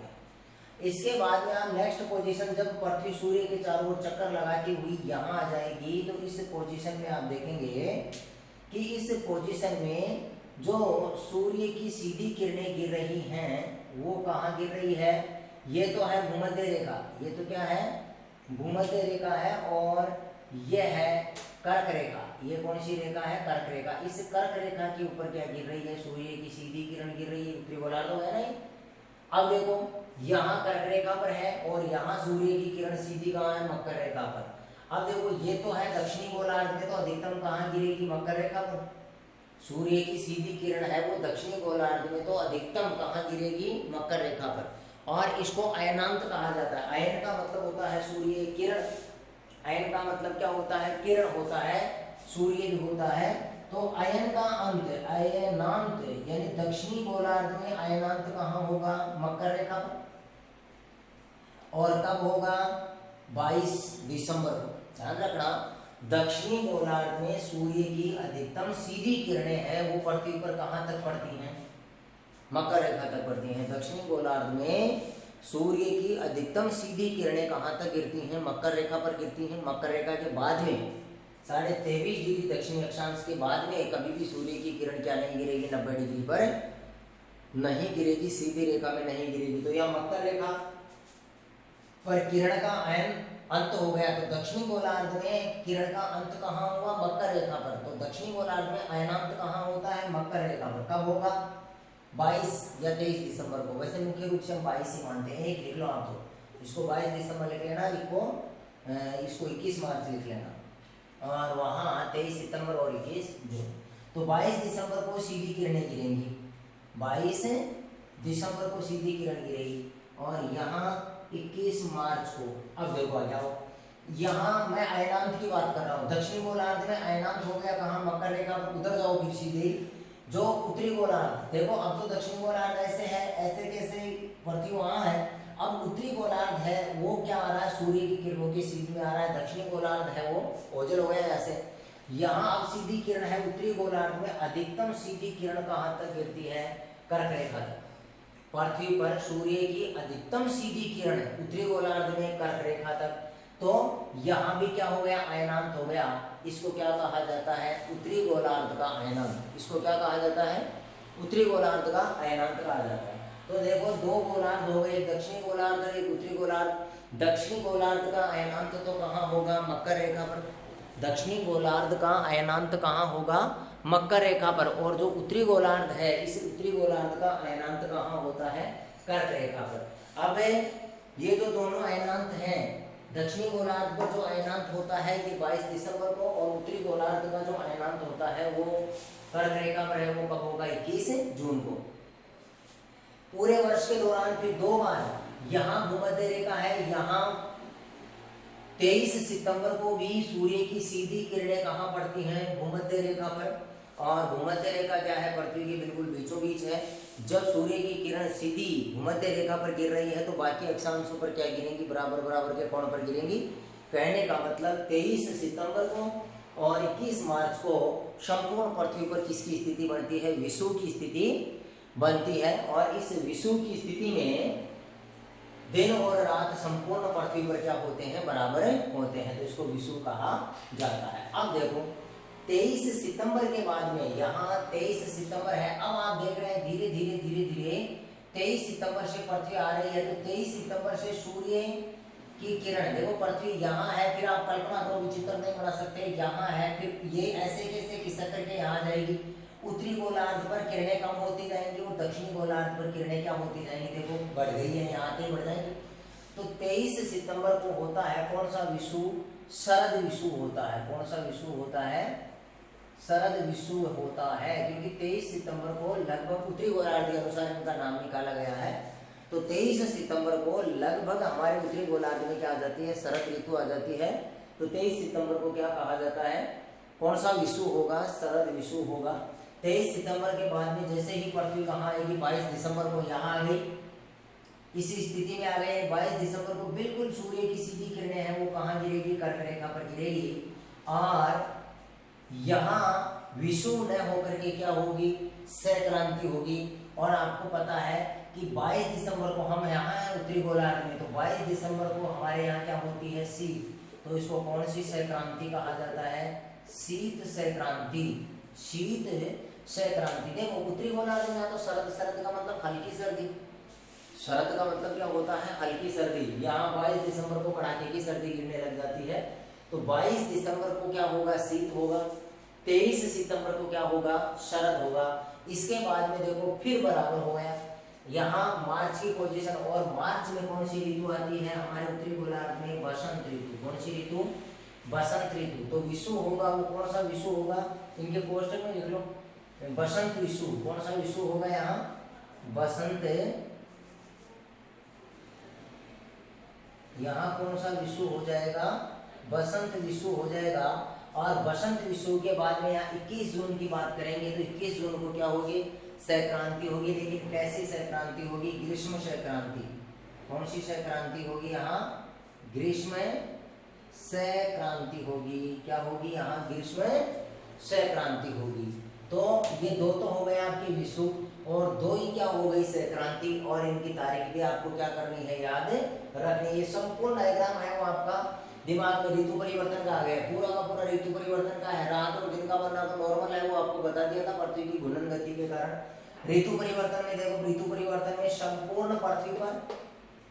Speaker 1: इसके बाद में आप नेक्स्ट पोजीशन, जब पृथ्वी सूर्य के चारों ओर चक्कर लगाती हुई यहाँ आ जाएगी तो इस पोजीशन में आप देखेंगे कि इस पोजीशन में जो सूर्य की सीधी किरणें गिर रही हैं वो कहाँ गिर रही है? ये तो है भूमध्य रेखा, ये तो क्या है? भूमध्य रेखा है। और ये है कर्क रेखा। ये कौन सी रेखा है? कर्क रेखा। इस कर्क रेखा के ऊपर क्या गिर रही है? सूर्य की सीधी किरण गिर रही है, उत्तरी गोलार्ध है ना। अब देखो यहाँ कर्क रेखा पर है और यहाँ सूर्य की किरण सीधी कहाँ है? मकर रेखा पर। अब देखो ये तो है दक्षिणी गोलार्ध में, तो अधिकतम कहाँ गिरेगी? मकर रेखा पर। सूर्य की सीधी किरण है वो दक्षिणी गोलार्ध में, तो अधिकतम कहाँ गिरेगी? मकर रेखा पर। और इसको अयनांत कहा जाता है। अयन का मतलब होता है सूर्य किरण, अयन का मतलब क्या होता है? किरण होता है, सूर्य भी होता है। तो अयन का अंत, अयनांत, यानी दक्षिणी गोलार्ध में अयनांत कहाँ होगा? मकर रेखा पर। और कब होगा? 22 दिसंबर को। ध्यान रखना, दक्षिणी गोलार्ध में सूर्य की अधिकतम सीधी किरणें हैं वो पृथ्वी पर कहाँ तक पड़ती हैं? मकर रेखा तक पड़ती हैं। दक्षिणी गोलार्ध में सूर्य की अधिकतम सीधी किरणें कहाँ तक गिरती हैं? मकर रेखा पर गिरती हैं। मकर रेखा के बाद में 23.5 डिग्री दक्षिणी अक्षांश के बाद में कभी भी सूर्य की किरण क्या नहीं गिरेगी? 90 डिग्री पर नहीं गिरेगी, सीधी रेखा में नहीं गिरेगी। तो यह मकर रेखा पर किरण का अयन अंत हो गया। तो दक्षिणी गोलार्ध में किरण का अंत कहाँ हुआ? मकर रेखा पर। तो दक्षिणी गोलार्ध में अयनांत कहाँ होता है? मकर रेखा पर। कब होगा? 22 या 23 दिसंबर को। वैसे मुख्य रूप से हम 22 ही मानते हैं। एक लिख लो आप, तो इसको 22 दिसंबर लिख लेना, इसको 21 मार्च लिख लेना, और वहाँ 23 सितंबर और 21 जून। तो 22 दिसंबर को सीधी किरणें गिरेंगी, 22 दिसंबर को सीधी किरण गिरेगी। और यहाँ 21 मार्च को। अब देखो आ जाओ, यहाँ मैं अयनांत की बात कर रहा हूँ। दक्षिणी गोलार्ध में अयनांत हो गया कहाँ? मकर रेखा पर। उधर जाओ फिर सीधे जो उत्तरी गोलार्ध, देखो अब तो दक्षिणी गोलार्ध ऐसे है, ऐसे कैसे पृथ्वी वहाँ है। अब उत्तरी गोलार्ध है वो क्या आ रहा है? सूर्य की किरणों के सीध में आ रहा है। दक्षिणी गोलार्ध है वो ओझल हो गया ऐसे। यहाँ अब सीधी किरण है उत्तरी गोलार्ध में। अधिकतम सीधी किरण कहाँ तक गिरती है? कर्क रेखा तक। पृथ्वी पर सूर्य की अधिकतम सीधी किरण उत्तरी गोलार्ध में कर्क रेखा तक। तो यहाँ भी क्या हो गया? अयनांत हो गया। इसको क्या कहा जाता है? उत्तरी गोलार्ध का अयनांत। इसको क्या कहा जाता है? उत्तरी गोलार्ध का अयनांत कहा जाता है। तो देखो दो गोलार्ध हो गए, दक्षिणी गोलार्ध और एक उत्तरी गोलार्ध। दक्षिणी गोलार्ध का अयनांत तो कहाँ होगा? मकर रेखा पर। दक्षिणी गोलार्ध का अयनांत कहाँ होगा? मकर रेखा पर। और जो उत्तरी गोलार्ध है, इस उत्तरी गोलार्ध का अयनांत कहाँ होता है? कर्क रेखा पर। अब ये जो दोनों अयनांत हैं, दक्षिणी गोलार्ध का जो अयनांत होता है ये 22 दिसंबर को, और उत्तरी गोलार्ध का जो अयनांत होता है वो कर्क रेखा पर है, वो कब होगा? 21 जून को। पूरे वर्ष के दौरान फिर 2 बार यहाँ भूमध्य रेखा है, यहाँ 23 सितंबर को भी सूर्य की सीधी किरणें कहाँ पड़ती हैं? भूमध्य रेखा पर। और भूमध्य रेखा क्या है, पृथ्वी के बिल्कुल बीचों बीच है। जब सूर्य की किरण सीधी भूमध्य रेखा पर गिर रही है तो बाकी अक्षांशों पर क्या गिरेंगी, बराबर बराबर के कोण पर गिरेंगी। कहने का मतलब 23 सितंबर को और 21 मार्च को संपूर्ण पृथ्वी पर किसकी स्थिति बनती है, विषुव की स्थिति बनती है। और इस विषुव की स्थिति में दिन और रात संपूर्ण पृथ्वी पर क्या होते हैं, बराबर होते हैं, तो इसको विषुव कहा जाता है। अब देखो 23 सितंबर के बाद में, यहाँ 23 सितंबर है, अब आप देख रहे हैं धीरे धीरे धीरे धीरे 23 सितंबर से पृथ्वी आ रही है, तो 23 सितंबर से सूर्य की किरण, देखो पृथ्वी यहाँ है, फिर आप कल्पना करो, विचित्र नहीं बना सकते, यहाँ है, फिर ये ऐसे कैसे खिसक करके यहाँ जाएगी, उत्तरी गोलार्ध पर किरणें कम होती जाएंगी और दक्षिणी गोलार्ध पर किरणें क्या होती जाएंगी, देखो बढ़ गई है, यहाँ आते ही बढ़ जाएंगी। तो 23 सितंबर को होता है कौन सा विषुव, शरद विषुव होता है। कौन सा विषुव होता है, शरद विषुव होता है, क्योंकि 23 सितंबर को लगभग उत्तरी गोलार्ध के अनुसार इनका नाम निकाला गया है। तो 23 सितंबर को लगभग हमारे उत्तरी गोलार्ध में क्या आ जाती है, शरद ऋतु आ जाती है। तो 23 सितंबर को क्या कहा जाता है, कौन सा विषुव होगा, शरद विषुव होगा। 23 सितंबर के बाद में जैसे ही पृथ्वी कहाँ आएगी, 22 दिसंबर को यहाँ आ गई, इसी स्थिति में आ गए। 22 दिसंबर को बिल्कुल सूर्य की सीधी किरणें हैं वो कहाँ गिरेगी, कर्क रेखा पर गिरेगी, और यहाँ विषुव न होकर के क्या होगी, संक्रांति होगी। और आपको पता है कि 22 दिसंबर को हम यहाँ हैं उत्तरी गोलार्ध में, तो 22 दिसंबर को हमारे यहाँ क्या होती है, शीत, तो इसको कौन सी संक्रांति कहा जाता है, शीत संक्रांति, शीत संक्रांति। देखो उत्तरी गोलार्ध में तो शरद, शरद का मतलब हल्की सर्दी, शरद का मतलब क्या होता है, हल्की सर्दी। यहाँ 22 दिसंबर को कड़ाके की सर्दी गिरने लग जाती है, तो 22 दिसंबर को क्या होगा, शीत होगा। 23 सितंबर को क्या होगा, शरद होगा। इसके बाद में देखो फिर बराबर हो गया, यहाँ मार्च की पोजीशन, और मार्च में कौन सी ऋतु आती है हमारे उत्तरी गोलार्ध में, बसंत ऋतु। कौन सी ऋतु, बसंत ऋतु। तो विषुव होगा, वो कौन सा विषुव होगा, इनके कोष्टक में लिख लो, बसंत विषुव। कौन सा विषुव होगा यहाँ, बसंत, यहाँ कौन सा विषुव हो जाएगा, बसंत विषुव हो जाएगा। और बसंत विषुव के बाद में यहाँ 21 जून की बात करेंगे, तो 21 जून को क्या होगी, संक्रांति होगी। लेकिन कैसी संक्रांति होगी, ग्रीष्म संक्रांति। कौन सी संक्रांति होगी यहाँ, ग्रीष्म संक्रांति होगी। क्या होगी यहाँ, ग्रीष्म संक्रांति होगी। तो ये दो तो हो गए आपके विषुव, और दो ही क्या हो गई, संक्रांति, और इनकी तारीख भी आपको क्या करनी है, याद रखनी। ये संपूर्ण डायग्राम है वो आपका दिमाग में ऋतु परिवर्तन का आ गया, पूरा का पूरा ऋतु परिवर्तन का है। रात और दिन का बनना तो नॉर्मल है, वो आपको बता दिया था पृथ्वी की घूर्णन गति के कारण। ऋतु परिवर्तन में देखो, ऋतु परिवर्तन में संपूर्ण पृथ्वी पर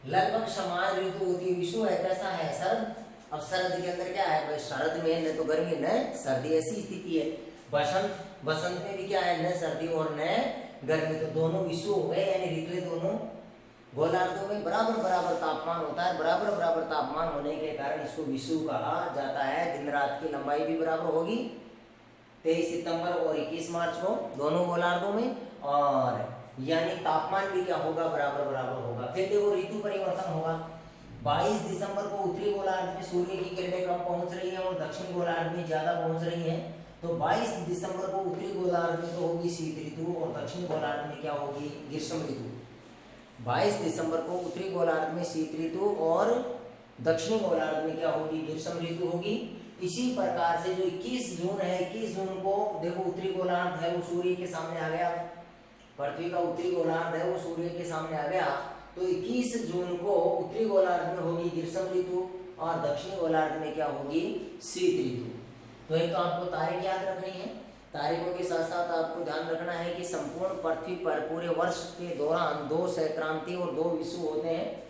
Speaker 1: लगभग समान ऋतु होती है। विषुव है कैसा है, शरद। अब शरद के अंदर क्या है भाई, शरद में न तो गर्मी न सर्दी, ऐसी स्थिति है। बसंत, बसंत में भी क्या है, न सर्दी और न गर्मी, तो दोनों विषुव हो गए, यानी ऋतु दोनों गोलार्धों में बराबर बराबर तापमान होता है। बराबर बराबर तापमान होने के कारण इसको विषुव कहा जाता है। दिन रात की लंबाई भी बराबर होगी 23 सितंबर और 21 मार्च को दोनों गोलार्धों में, और यानी तापमान भी क्या होगा, बराबर बराबर होगा। फिर देखो ऋतु परिवर्तन होगा। 22 दिसंबर को उत्तरी गोलार्ध में सूर्य की किरणें कम पहुंच रही हैं और दक्षिण गोलार्ध में ज्यादा पहुंच रही हैं, तो 22 दिसंबर को उत्तरी गोलार्ध में तो होगी शीत ऋतु और दक्षिण गोलार्ध में क्या होगी, ग्रीष्म ऋतु। 22 दिसंबर को उत्तरी गोलार्ध में शीत ऋतु और दक्षिणी गोलार्ध में क्या होगी, ग्रीष्म ऋतु होगी। इसी प्रकार से जो 21 जून है, 21 जून को देखो उत्तरी गोलार्ध है वो सूर्य के सामने आ गया, पृथ्वी का उत्तरी गोलार्ध है वो सूर्य के सामने आ गया, तो 21 जून को उत्तरी गोलार्ध में होगी ग्रीष्म ऋतु और दक्षिणी गोलार्ध में क्या होगी, शीत ऋतु। तो एक तो आपको तारीख याद रखनी है, तारीखों के साथ साथ आपको ध्यान रखना है कि संपूर्ण पृथ्वी पर पूरे वर्ष के दौरान 2 संक्रांति और 2 विषुव होते हैं।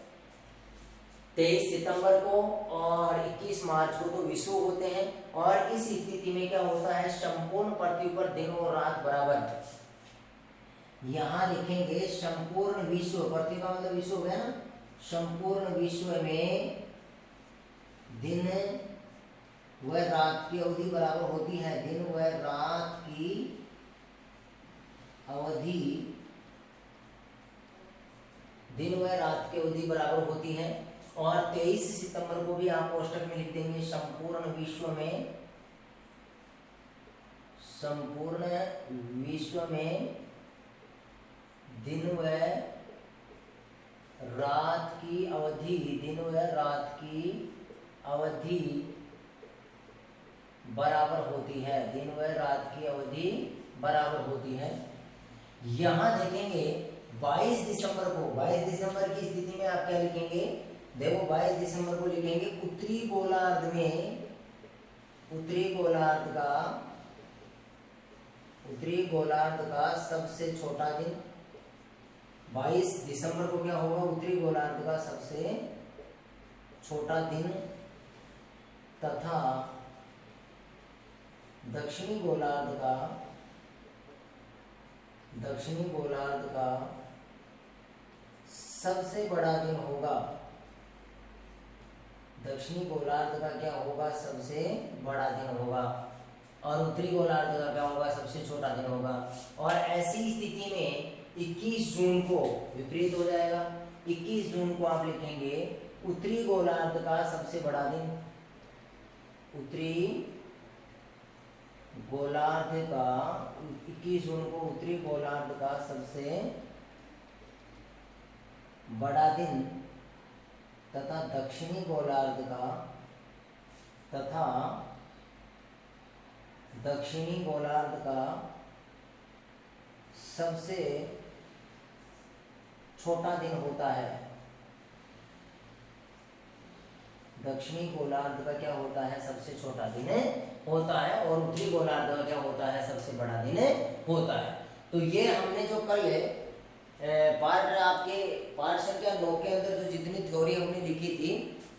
Speaker 1: 23 सितंबर को और 21 मार्च को तो विषुव होते हैं, और इस स्थिति में क्या होता है, संपूर्ण पृथ्वी पर दिन और रात बराबर। यहाँ लिखेंगे संपूर्ण विश्व, पृथ्वी का मतलब विश्व है ना, संपूर्ण विश्व में दिन व रात की अवधि बराबर होती है। दिन व रात की अवधि, दिन व रात की अवधि बराबर होती है। और 23 सितंबर को भी आप कोष्टक में लिख देंगे संपूर्ण विश्व में, संपूर्ण विश्व में दिन व रात की अवधि, दिन व रात की अवधि बराबर होती है, दिन व रात की अवधि बराबर होती है। यहाँ देखेंगे 22 दिसंबर को, 22 दिसंबर की स्थिति में आप क्या लिखेंगे, देखो 22 दिसंबर को लिखेंगे उत्तरी गोलार्ध में, उत्तरी गोलार्ध का सबसे छोटा दिन। 22 दिसंबर को क्या होगा, उत्तरी गोलार्ध का सबसे छोटा दिन तथा दक्षिणी गोलार्ध का सबसे बड़ा दिन होगा। दक्षिणी गोलार्ध का क्या होगा, सबसे बड़ा दिन होगा, और उत्तरी गोलार्ध का क्या होगा, सबसे छोटा दिन होगा। और ऐसी स्थिति में 21 जून को विपरीत हो जाएगा। 21 जून को आप लिखेंगे उत्तरी गोलार्ध का सबसे बड़ा दिन, उत्तरी गोलार्ध का 21 जून को उत्तरी गोलार्ध का सबसे बड़ा दिन तथा दक्षिणी गोलार्ध का सबसे छोटा दिन होता है। दक्षिणी गोलार्ध का क्या होता है, सबसे छोटा दिन होता है, और उत्तरी गोलार्ध का क्या होता है, सबसे बड़ा दिन होता है। तो ये हमने जो कल पार्ट आपके पार्ट संख्या 9 के अंदर जो जितनी थ्योरी हमने लिखी थी,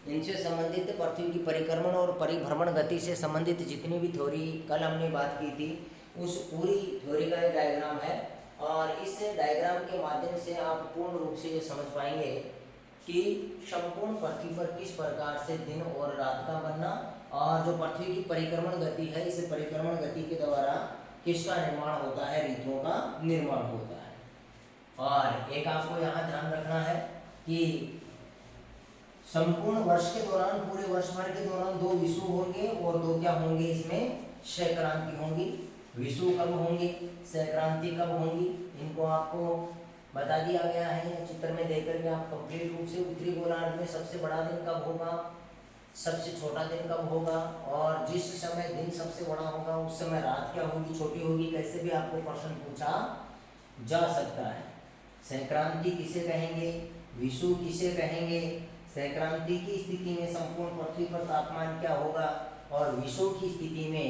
Speaker 1: इनसे संबंधित पृथ्वी की परिक्रमण और परिभ्रमण गति से संबंधित जितनी भी थ्योरी कल हमने बात की थी, उस पूरी थ्योरी का एक डायग्राम है। और इस डायग्राम के माध्यम से आप पूर्ण रूप से ये समझ पाएंगे कि संपूर्ण पृथ्वी पर किस प्रकार से दिन और रात का बनना, और जो पृथ्वी की परिक्रमण गति है, इस परिक्रमण गति के द्वारा किसका निर्माण होता है, ऋतुओं का निर्माण होता है। और एक आपको यहाँ ध्यान रखना है कि संपूर्ण वर्ष के दौरान, पूरे वर्ष भर के दौरान 2 विषुव होंगे और 2 क्या होंगे, इसमें संक्रांति होंगी। विषुव कब होंगे, संक्रांति कब होंगी, इनको आपको बता दिया गया है। चित्र में देख करके आप कंप्लीट रूप से उत्तरी गोलार्ध में सबसे बड़ा दिन कब होगा, सबसे छोटा दिन कब होगा, और जिस समय दिन सबसे बड़ा होगा उस समय रात क्या होगी, छोटी होगी, कैसे भी आपको प्रश्न पूछा जा सकता है। संक्रांति किसे कहेंगे, विषुव किसे कहेंगे, संक्रांति की स्थिति में संपूर्ण पृथ्वी पर तापमान क्या होगा, और विषुव की स्थिति में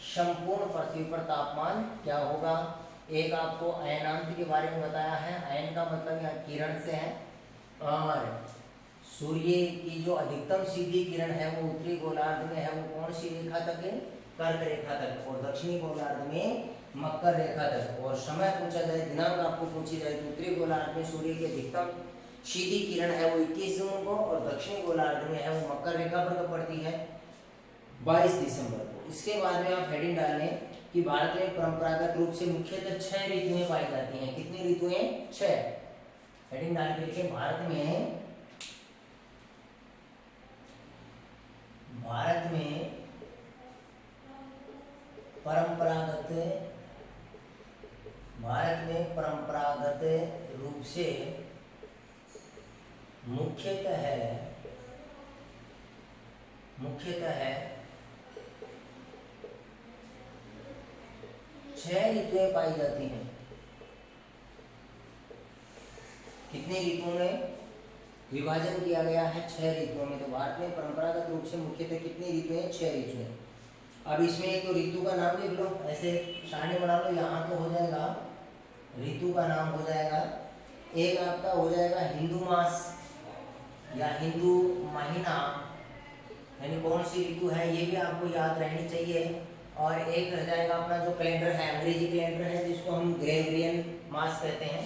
Speaker 1: संपूर्ण पृथ्वी पर तापमान क्या होगा। एक आपको अयनांत के बारे में बताया है, अयन का मतलब यहाँ किरण से है, और सूर्य की जो अधिकतम सीधी किरण है वो उत्तरी गोलार्ध में है, वो कौन सी रेखा तक है, कर्क रेखा तक, और दक्षिणी गोलार्ध में मकर रेखा तक। और समय पूछा जाए, दिनांक आपको पूछी जाए, तो उत्तरी गोलार्ध में सूर्य की अधिकतम सीधी किरण है वो 21 जून को, और दक्षिणी गोलार्ध में है वो मकर रेखा पर पड़ती है 22 दिसंबर को। इसके बाद में आप हेडिंग डाल लें कि भारत में परंपरागत रूप से मुख्यतः 6 ऋतुएं पाई जाती हैं। कितनी ऋतुएं, 6। हेडिंग डाल के लिखें, भारत में परंपरागत रूप से मुख्यतः 6 ऋतुएं पाई जाती हैं। कितने ऋतुओं में विभाजन किया गया है, 6 ऋतुओं में। तो भारत में परंपरागत रूप से मुख्यतः कितनी ऋतुएं, 6 ऋतुएं। अब इसमें एक तो ऋतु का नाम लिख लो, ऐसे सारणी बना लो, यहाँ तो हो जाएगा ऋतु का नाम हो जाएगा। एक आपका हो जाएगा हिंदू मास या हिंदू महीना, यानी कौन सी ऋतु है ये भी आपको याद रहनी चाहिए। और एक रह जाएगा अपना जो कैलेंडर है, अंग्रेजी कैलेंडर है, जिसको हम ग्रेगरियन मास कहते हैं।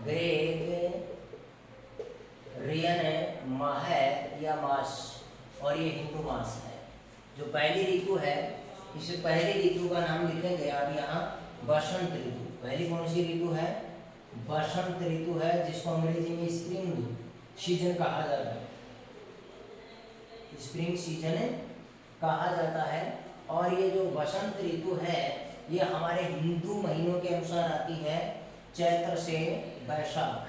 Speaker 1: ग्रेगरियन माह है या मास, और ये हिंदू मास है। जो पहली ऋतु है, इस पहली ऋतु का नाम लिखेंगे आप यहाँ बसंत ऋतु। पहली कौन सी ऋतु है, बसंत ऋतु है, जिसको अंग्रेजी में स्प्रिंग सीजन कहा जाता है, स्प्रिंग सीजन कहा जाता है। और ये जो बसंत ऋतु है ये हमारे हिंदू महीनों के अनुसार आती है चैत्र से वैशाख।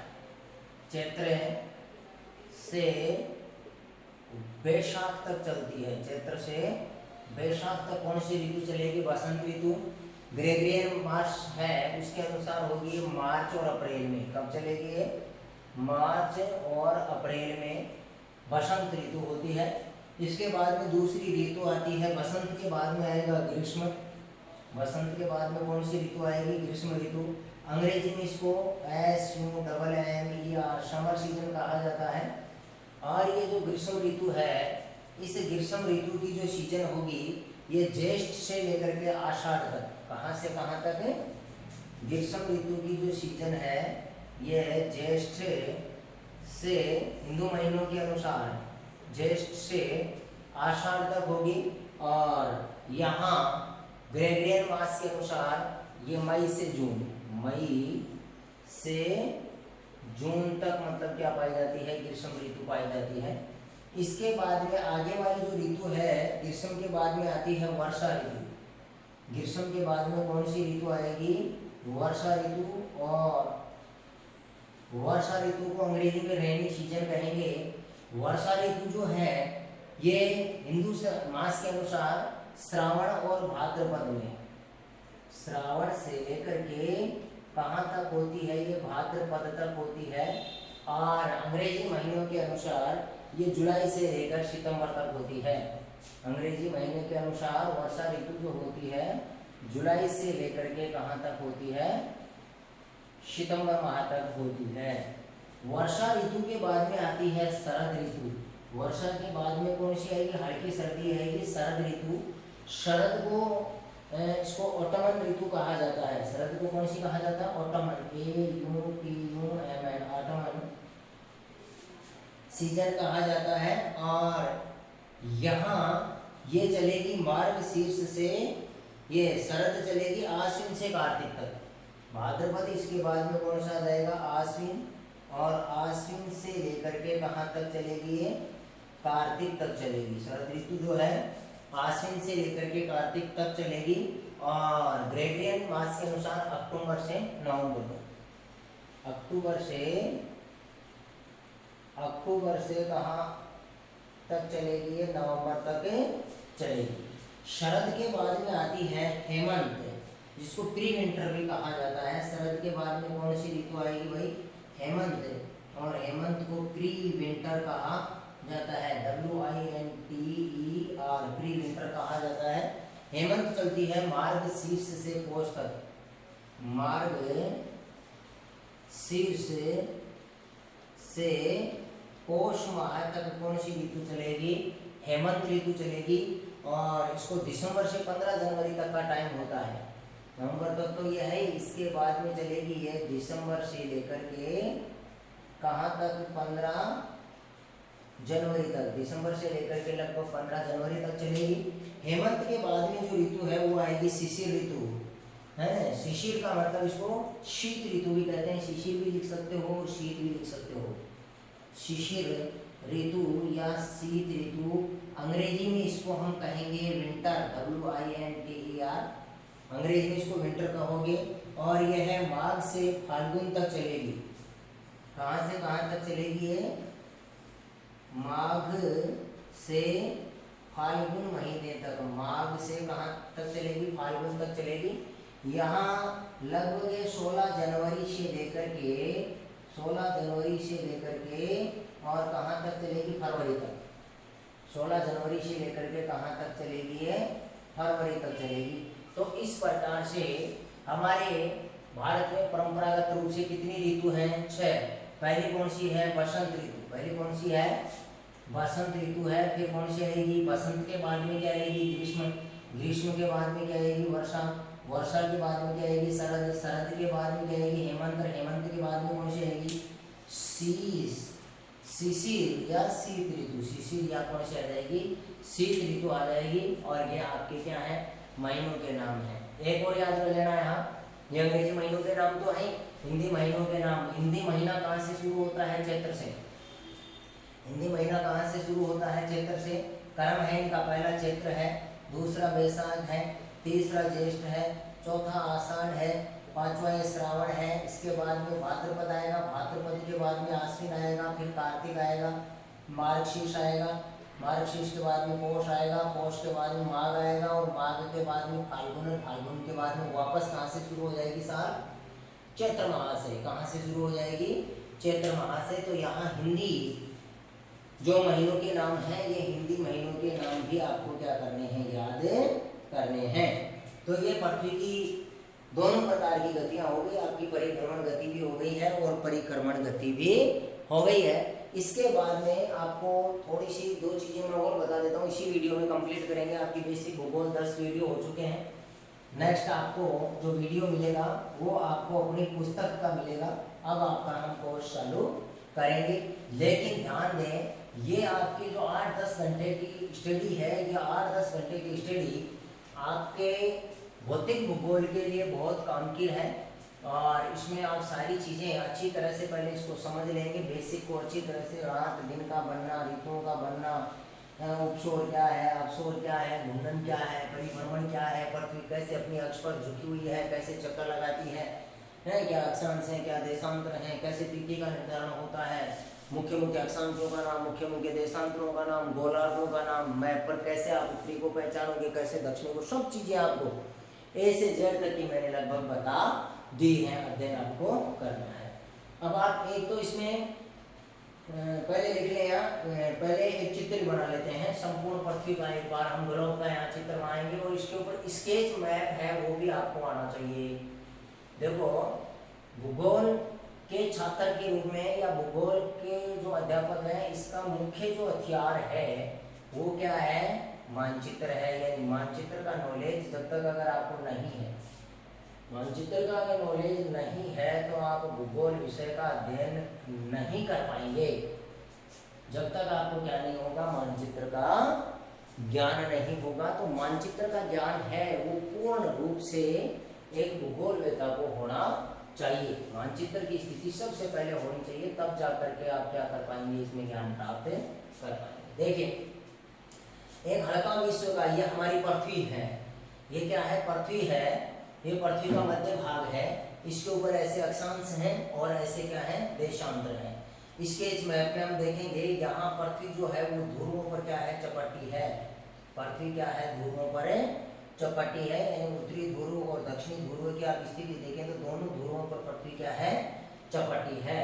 Speaker 1: चैत्र से वैशाख तक चलती है। चैत्र से वैशाख तक कौन सी ऋतु चलेगी? बसंत ऋतु। ग्रेगरियन मास है उसके अनुसार होगी मार्च और अप्रैल में। कब चलेगी ये? मार्च और अप्रैल में बसंत ऋतु होती है। इसके बाद में दूसरी ऋतु आती है, बसंत के बाद में आएगा ग्रीष्म। बसंत के बाद में कौन सी ऋतु आएगी? ग्रीष्म ऋतु। अंग्रेजी में इसको SUMM या समर सीजन कहा जाता है। और ये जो ग्रीष्म ऋतु है, इस ग्रीष्म ऋतु की जो सीजन होगी ये ज्येष्ठ से लेकर के आषाढ़ तक। कहाँ से कहाँ तक है? ग्रीष्म ऋतु की जो सीजन है ये ज्येष्ठ से, हिंदू महीनों के अनुसार ज्येष्ठ से आषाढ़ तक होगी। और यहाँ ग्रेगरियन मास के अनुसार ये मई से जून, मई से जून तक मतलब क्या पाई जाती है? ग्रीष्म ऋतु पाई जाती है। इसके बाद में आगे वाली जो ऋतु है, ग्रीष्म के बाद में आती है वर्षा ऋतु। ग्रीष्म के बाद में कौन सी ऋतु आएगी? वर्षा ऋतु। और वर्षा ऋतु को अंग्रेजी में रेनी सीजन कहेंगे। वर्षा ऋतु जो है ये हिंदू मास के अनुसार श्रावण और भाद्रपद में, श्रावण से लेकर के कहाँ तक होती है? ये भाद्रपद तक होती है। और अंग्रेजी महीनों के अनुसार ये जुलाई से लेकर सितंबर तक होती है। अंग्रेजी महीने के अनुसार वर्षा ऋतु जो होती है जुलाई से लेकर के कहाँ तक होती है? सितंबर माह तक होती है। वर्षा ऋतु के बाद में आती है शरद ऋतु। वर्षा के बाद में कौन सी आएगी? हल्की सर्दी आएगी, शरद ऋतु। शरद को इसको ऑटमन ऋतु कहा जाता है। शरद को कौन सी कहा जाता है? ऑटमन, AUTUMN, ऑटमन सीजन कहा जाता है। और यहाँ ये चलेगी मार्गशीर्ष से, ये शरद चलेगी आश्विन से कार्तिक तक। भाद्रपद इसके बाद में कौन सा आ जाएगा? आश्विन। और आश्विन से लेकर के कहाँ तक चलेगी? ये कार्तिक तक चलेगी। शरद ऋतु जो है आश्विन से लेकर के कार्तिक तक चलेगी। और ग्रेगरियन मास के अनुसार अक्टूबर से नवंबर तक। अक्टूबर से कहाँ तक चलेगी? ये नवंबर तक चलेगी। शरद के बाद में आती है हेमंत, जिसको प्री विंटर भी कहा जाता है। शरद के बाद में कौन सी ऋतु आएगी भाई? हेमंत। और हेमंत को प्री विंटर कहा जाता है, WINTER, प्री विंटर कहा जाता है। हेमंत चलती है मार्गशीर्ष से पौष तक। मार्गशीर्ष से पौष माह तक कौन सी ऋतु चलेगी? हेमंत ऋतु चलेगी। और इसको दिसंबर से 15 जनवरी तक का टाइम होता है। नवंबर तक तो ये है, इसके बाद में चलेगी ये दिसंबर से लेकर के कहाँ तक? 15 जनवरी तक। दिसंबर से लेकर के लगभग 15 जनवरी तक चलेगी। हेमंत के बाद में जो ऋतु है वो आएगी शिशिर ऋतु है। शिशिर का मतलब इसको शीत ऋतु भी कहते हैं। शिशिर भी लिख सकते हो और शीत भी लिख सकते हो। शिशिर ऋतु या शीत ऋतु, अंग्रेजी में इसको हम कहेंगे विंटर, WINTER। अंग्रेजी में इसको विंटर कहोगे। और यह है माघ से फाल्गुन तक चलेगी। कहाँ से कहाँ तक चलेगी? ये माघ से फाल्गुन महीने तक। माघ से कहाँ तक चलेगी? फाल्गुन तक चलेगी। यहाँ लगभग 16 जनवरी से लेकर के और कहाँ तक चलेगी? फरवरी तक। 16 जनवरी से लेकर के कहाँ तक चलेगी? ये फरवरी तक चलेगी। तो इस प्रकार से हमारे भारत में परंपरागत रूप से कितनी ऋतु हैं? 6। पहली कौन सी है? बसंत ऋतु। पहली कौन सी है? बसंत ऋतु है। फिर कौन सी आएगी? बसंत के बाद में क्या आएगी? ग्रीष्म। ग्रीष्म के बाद में क्या आएगी? वर्षा। वर्षा के बाद में क्या आएगी? शरद। शरद के बाद में क्या आएगी? हेमंत। हेमंत के बाद में कौन सी आएगी? शिशिर या शीत ऋतु। शिशिर या कौन सी आ जाएगी? शीत ऋतु आ जाएगी। और ये आपके क्या है? महीनों के नाम है। एक और याद रख लेना यहाँ, ये अंग्रेजी महीनों के नाम तो है, हिंदी महीनों के नाम। हिंदी महीना कहाँ से शुरू होता है? चैत्र से। हिंदी महीना कहाँ से शुरू होता है? चैत्र से। कर्म है इनका, पहला चैत्र है, दूसरा वैशाख है, तीसरा ज्येष्ठ है, चौथा आषाढ़ है, पांचवा ये श्रावण है, इसके बाद में भाद्रपद आएगा, भाद्रपद के बाद में आश्विन आएगा, फिर कार्तिक आएगा, मार्गशीर्ष आएगा, मार्गशीर्ष के बाद में पौष आएगा, पौष के बाद में माघ आएगा, और माघ के बाद में फाल्गुन, और फाल्गुन के बाद में वापस कहाँ से शुरू हो जाएगी साल? चैत्र माह से। कहाँ से शुरू हो जाएगी? चैत्र माह से। तो यहाँ हिंदी जो महीनों के नाम हैं, ये हिंदी महीनों के नाम भी आपको क्या करने हैं? याद करने हैं। तो ये पृथ्वी की दोनों प्रकार की गतियां हो गई, आपकी परिभ्रमण गति भी हो गई है और परिक्रमण गति भी हो गई है। इसके बाद में आपको थोड़ी सी दो चीजें मैं और बता देता हूँ, इसी वीडियो में कंप्लीट करेंगे। आपकी बेसिक भूगोल 10 वीडियो हो चुके हैं। नेक्स्ट आपको जो वीडियो मिलेगा वो आपको अपनी पुस्तक का मिलेगा। अब आपका हम कोर्स चालू करेंगे, लेकिन ध्यान दें, ये आपकी जो 8-10 घंटे की स्टडी है, या 8-10 घंटे की स्टडी आपके भौतिक भूगोल के लिए बहुत काम की है। और इसमें आप सारी चीज़ें अच्छी तरह से पहले इसको समझ लेंगे, बेसिक को अच्छी तरह से, रात दिन का बनना, ऋतुओं का बनना, उपसौर क्या है, अवसौर क्या है, घूर्णन क्या है, परिभ्रमण क्या है, पृथ्वी कैसे अपनी अक्ष पर झुकी हुई है, कैसे चक्कर लगाती है, क्या अक्षांश है, क्या देशांतर है, कैसे तिथि का निर्धारण होता है, मुख्य मुख्य अक्षांशों का नाम, मुख्य मुख्य देशांतरों का नाम, गोलार्धों का नाम, मैप पर कैसे आप उत्तरी को पहचानोगे, कैसे दक्षिणी को, सब चीजें आपको ए से जेड तक की मैंने लगभग बता दी है। अध्ययन आपको करना है। अब आप एक तो इसमें पहले लिख लें, यहाँ पहले एक चित्र बना लेते हैं संपूर्ण पृथ्वी का। एक बार हम ग्लोब का यहाँ चित्र बनाएंगे, और इसके ऊपर स्केच मैप है वो भी आपको आना चाहिए। देखो, भूगोल के छात्र के रूप में या भूगोल के जो अध्यापक हैं, इसका मुख्य जो हथियार है वो क्या है? मानचित्र है। यानी मानचित्र का नॉलेज जब तक अगर आपको नहीं है, मानचित्र का अगर नॉलेज नहीं है, तो आप भूगोल विषय का अध्ययन नहीं कर पाएंगे। जब तक आपको क्या नहीं होगा? मानचित्र का ज्ञान नहीं होगा। तो मानचित्र का ज्ञान है वो पूर्ण रूप से एक भूगोलवेत्ता को होना चाहिए। मानचित्र की स्थिति सबसे पहले होनी चाहिए, तब जाकर के आप क्या कर पाएंगे? इसमें ज्ञान प्राप्त कर पाएंगे। देखिए, एक हल्का विश्व का, ये हमारी पृथ्वी है। ये क्या है? पृथ्वी है। ये पृथ्वी का मध्य भाग है। इसके ऊपर ऐसे अक्षांश हैं और ऐसे क्या है? देशांतर हैं। स्केच मैप में हम देखेंगे, यहाँ पृथ्वी जो है वो ध्रुवों पर क्या है? चपटी है। पृथ्वी क्या है? ध्रुवों पर चपटी है। यानी उत्तरी ध्रुव और दक्षिणी ध्रुव की आप स्थिति देखें तो दोनों ध्रुवों पर पृथ्वी क्या है? चपटी है।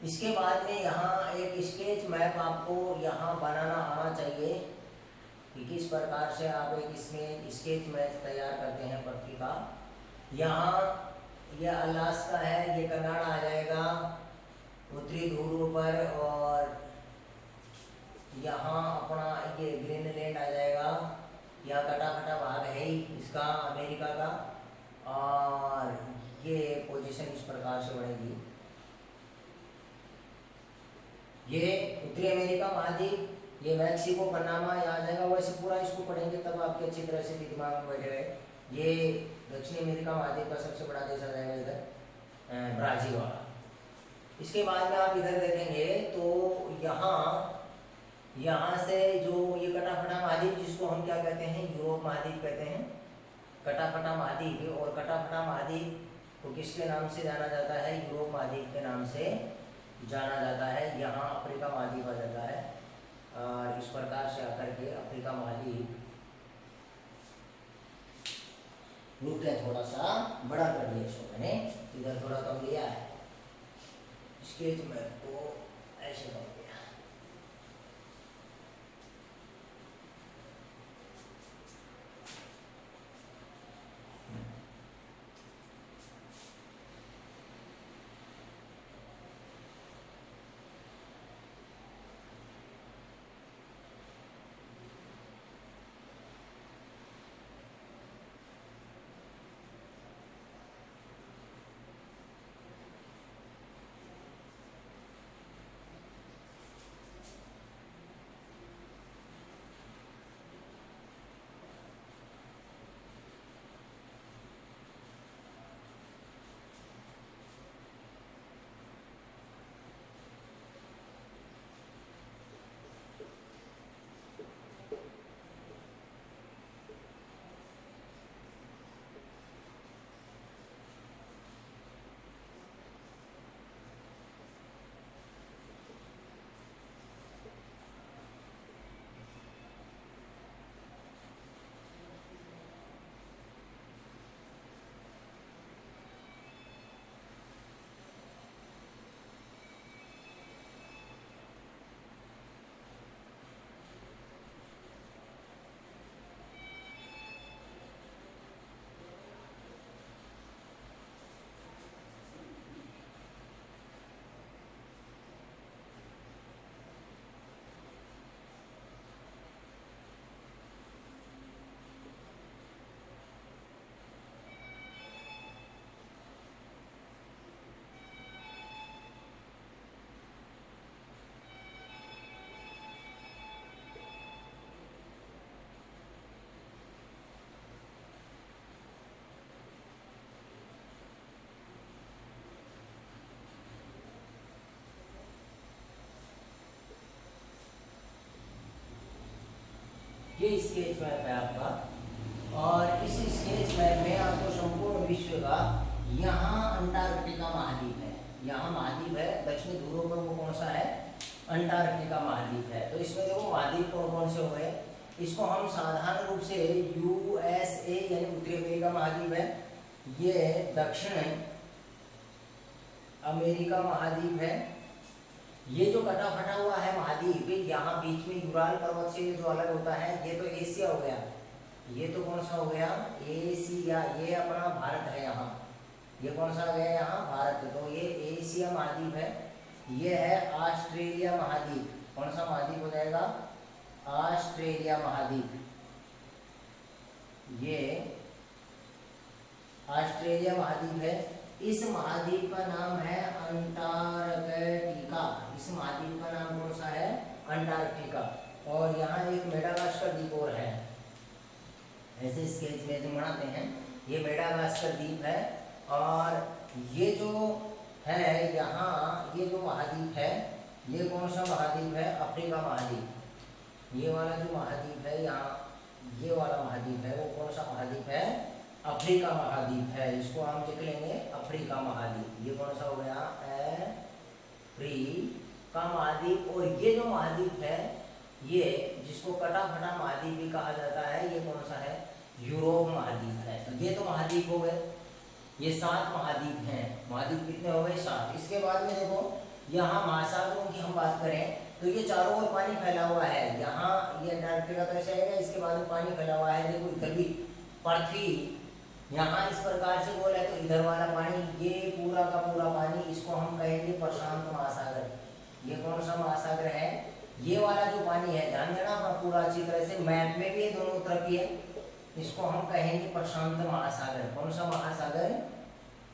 Speaker 1: इसके बाद में यहाँ एक स्केच मैप आपको यहाँ बनाना आना चाहिए कि किस प्रकार से आप एक इसमें स्केच मैप तैयार करते हैं पृथ्वी का। यहाँ ये अलास्का है, ये कनाडा आ जाएगा उत्तरी ध्रुव पर, और यहाँ अपना ये ग्रीनलैंड आ जाएगा। यह कटा कटा भाग है ही इसका अमेरिका का, और ये पोजीशन इस प्रकार से बनेगी। ये उत्तरी अमेरिका महाद्वीप, ये मैक्सिको, पनामा यहाँ आ जाएगा। वैसे पूरा इसको पढ़ेंगे तब आपके अच्छी तरह से भी दिमाग में बैठे हुए। ये दक्षिणी अमेरिका महाद्वीप का सबसे बड़ा देश आ जाएगा इधर, ब्राजील वाला। इसके बाद में आप इधर देखेंगे तो यहाँ से जो ये कटाफटा महाद्वीप, जिसको हम क्या कहते हैं? यूरोप महाद्वीप कहते हैं, कटाफटा महाद्वीप। और कटाफटा महाद्वीप को किसके नाम से जाना जाता है? यूरोप महाद्वीप के नाम से जाना जाता है। यहाँ अफ्रीका महाद्वीप आ जाता है, और इस प्रकार से आकर के अफ्रीका महाद्वीप रूप ने थोड़ा सा बड़ा कर दिया इसको, मैंने इधर थोड़ा कम लिया है। स्केच मैप को ऐसे कर दिया। ये स्केच मैप है आपका। और इस स्केच मैप में आपको संपूर्ण विश्व का, यहाँ अंटार्कटिका महाद्वीप है, यहाँ महाद्वीप है, दक्षिणी ध्रुव पर वो कौन सा है, अंटार्कटिका महाद्वीप है। तो इसमें देखो महाद्वीप कौन कौन से हो गए, इसको हम साधारण रूप से USA यानी उत्तरी अमेरिका महाद्वीप है, ये दक्षिण अमेरिका महाद्वीप है, ये जो कटा फटा हुआ है महाद्वीप, यहाँ बीच में यूराल पर्वत से जो अलग होता है, ये तो एशिया हो गया, ये तो कौन सा हो गया, एशिया, ये अपना भारत है यहाँ, ये कौन सा आ गया यहाँ, भारत, तो ये एशिया महाद्वीप है। ये है ऑस्ट्रेलिया महाद्वीप, कौन सा महाद्वीप हो जाएगा, ऑस्ट्रेलिया महाद्वीप, ये ऑस्ट्रेलिया महाद्वीप है। इस महाद्वीप का नाम है अंटार्कटिका, इस महाद्वीप का नाम कौन सा है, अंटार्कटिका। और यहाँ एक मेडागास्कर द्वीप और है, ऐसे स्केच में जो बनाते हैं, ये मेडागास्कर द्वीप है। और ये जो है यहाँ, ये जो महाद्वीप है, ये कौन सा महाद्वीप है, अफ्रीका महाद्वीप, ये वाला जो महाद्वीप है यहाँ, ये वाला महाद्वीप है, वो कौन सा महाद्वीप है, अफ्रीका महाद्वीप है, इसको हम लिख लेंगे अफ्रीका महाद्वीप। ये कौन सा हो गया, अफ्रीका महाद्वीप। और ये जो महाद्वीप है, ये जिसको कटा फटा महाद्वीप भी कहा जाता है, ये कौन सा है, यूरोप महाद्वीप है। तो ये तो महाद्वीप हो गए, ये 7 महाद्वीप हैं, महाद्वीप कितने हो गए, 7। इसके बाद में देखो यहाँ महासागरों की हम बात करें तो ये चारों ओर पानी फैला हुआ है, यहाँ ये अंटार्कटिका तो ऐसे आएगा, इसके बाद में पानी फैला हुआ है, देखो इधर भी पृथ्वी यहाँ इस प्रकार से बोला है, तो इधर वाला पानी, ये पूरा का पूरा पानी, इसको हम कहेंगे प्रशांत महासागर। ये कौन सा महासागर है, ये वाला जो पानी है, ध्यान देना पूरा अच्छी तरह से, मैप में भी दोनों तरफ ही है, इसको हम कहेंगे प्रशांत महासागर। कौन सा महासागर,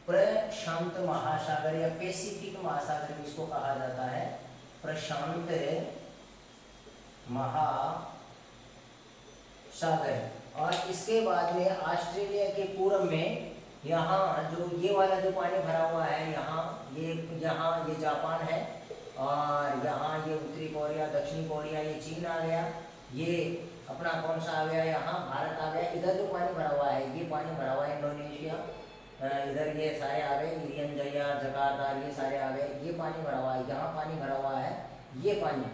Speaker 1: प्रशांत महासागर या पैसिफिक महासागर भी इसको कहा जाता है, प्रशांत महासागर। और इसके बाद में ऑस्ट्रेलिया के पूर्व में यहाँ जो ये वाला जो पानी भरा हुआ है, यहाँ ये जापान है, और यहाँ ये उत्तरी कोरिया, दक्षिणी कोरिया, ये चीन आ गया, ये अपना कौन सा आ गया, यहाँ भारत आ गया। इधर जो पानी भरा हुआ है, ये पानी भरा हुआ है इंडोनेशिया, इधर ये सारे आ गए, इरियन जया, जकार्ता, ये सारे आ गए, ये पानी भरा हुआ है, यहाँ पानी भरा हुआ है, ये पानी,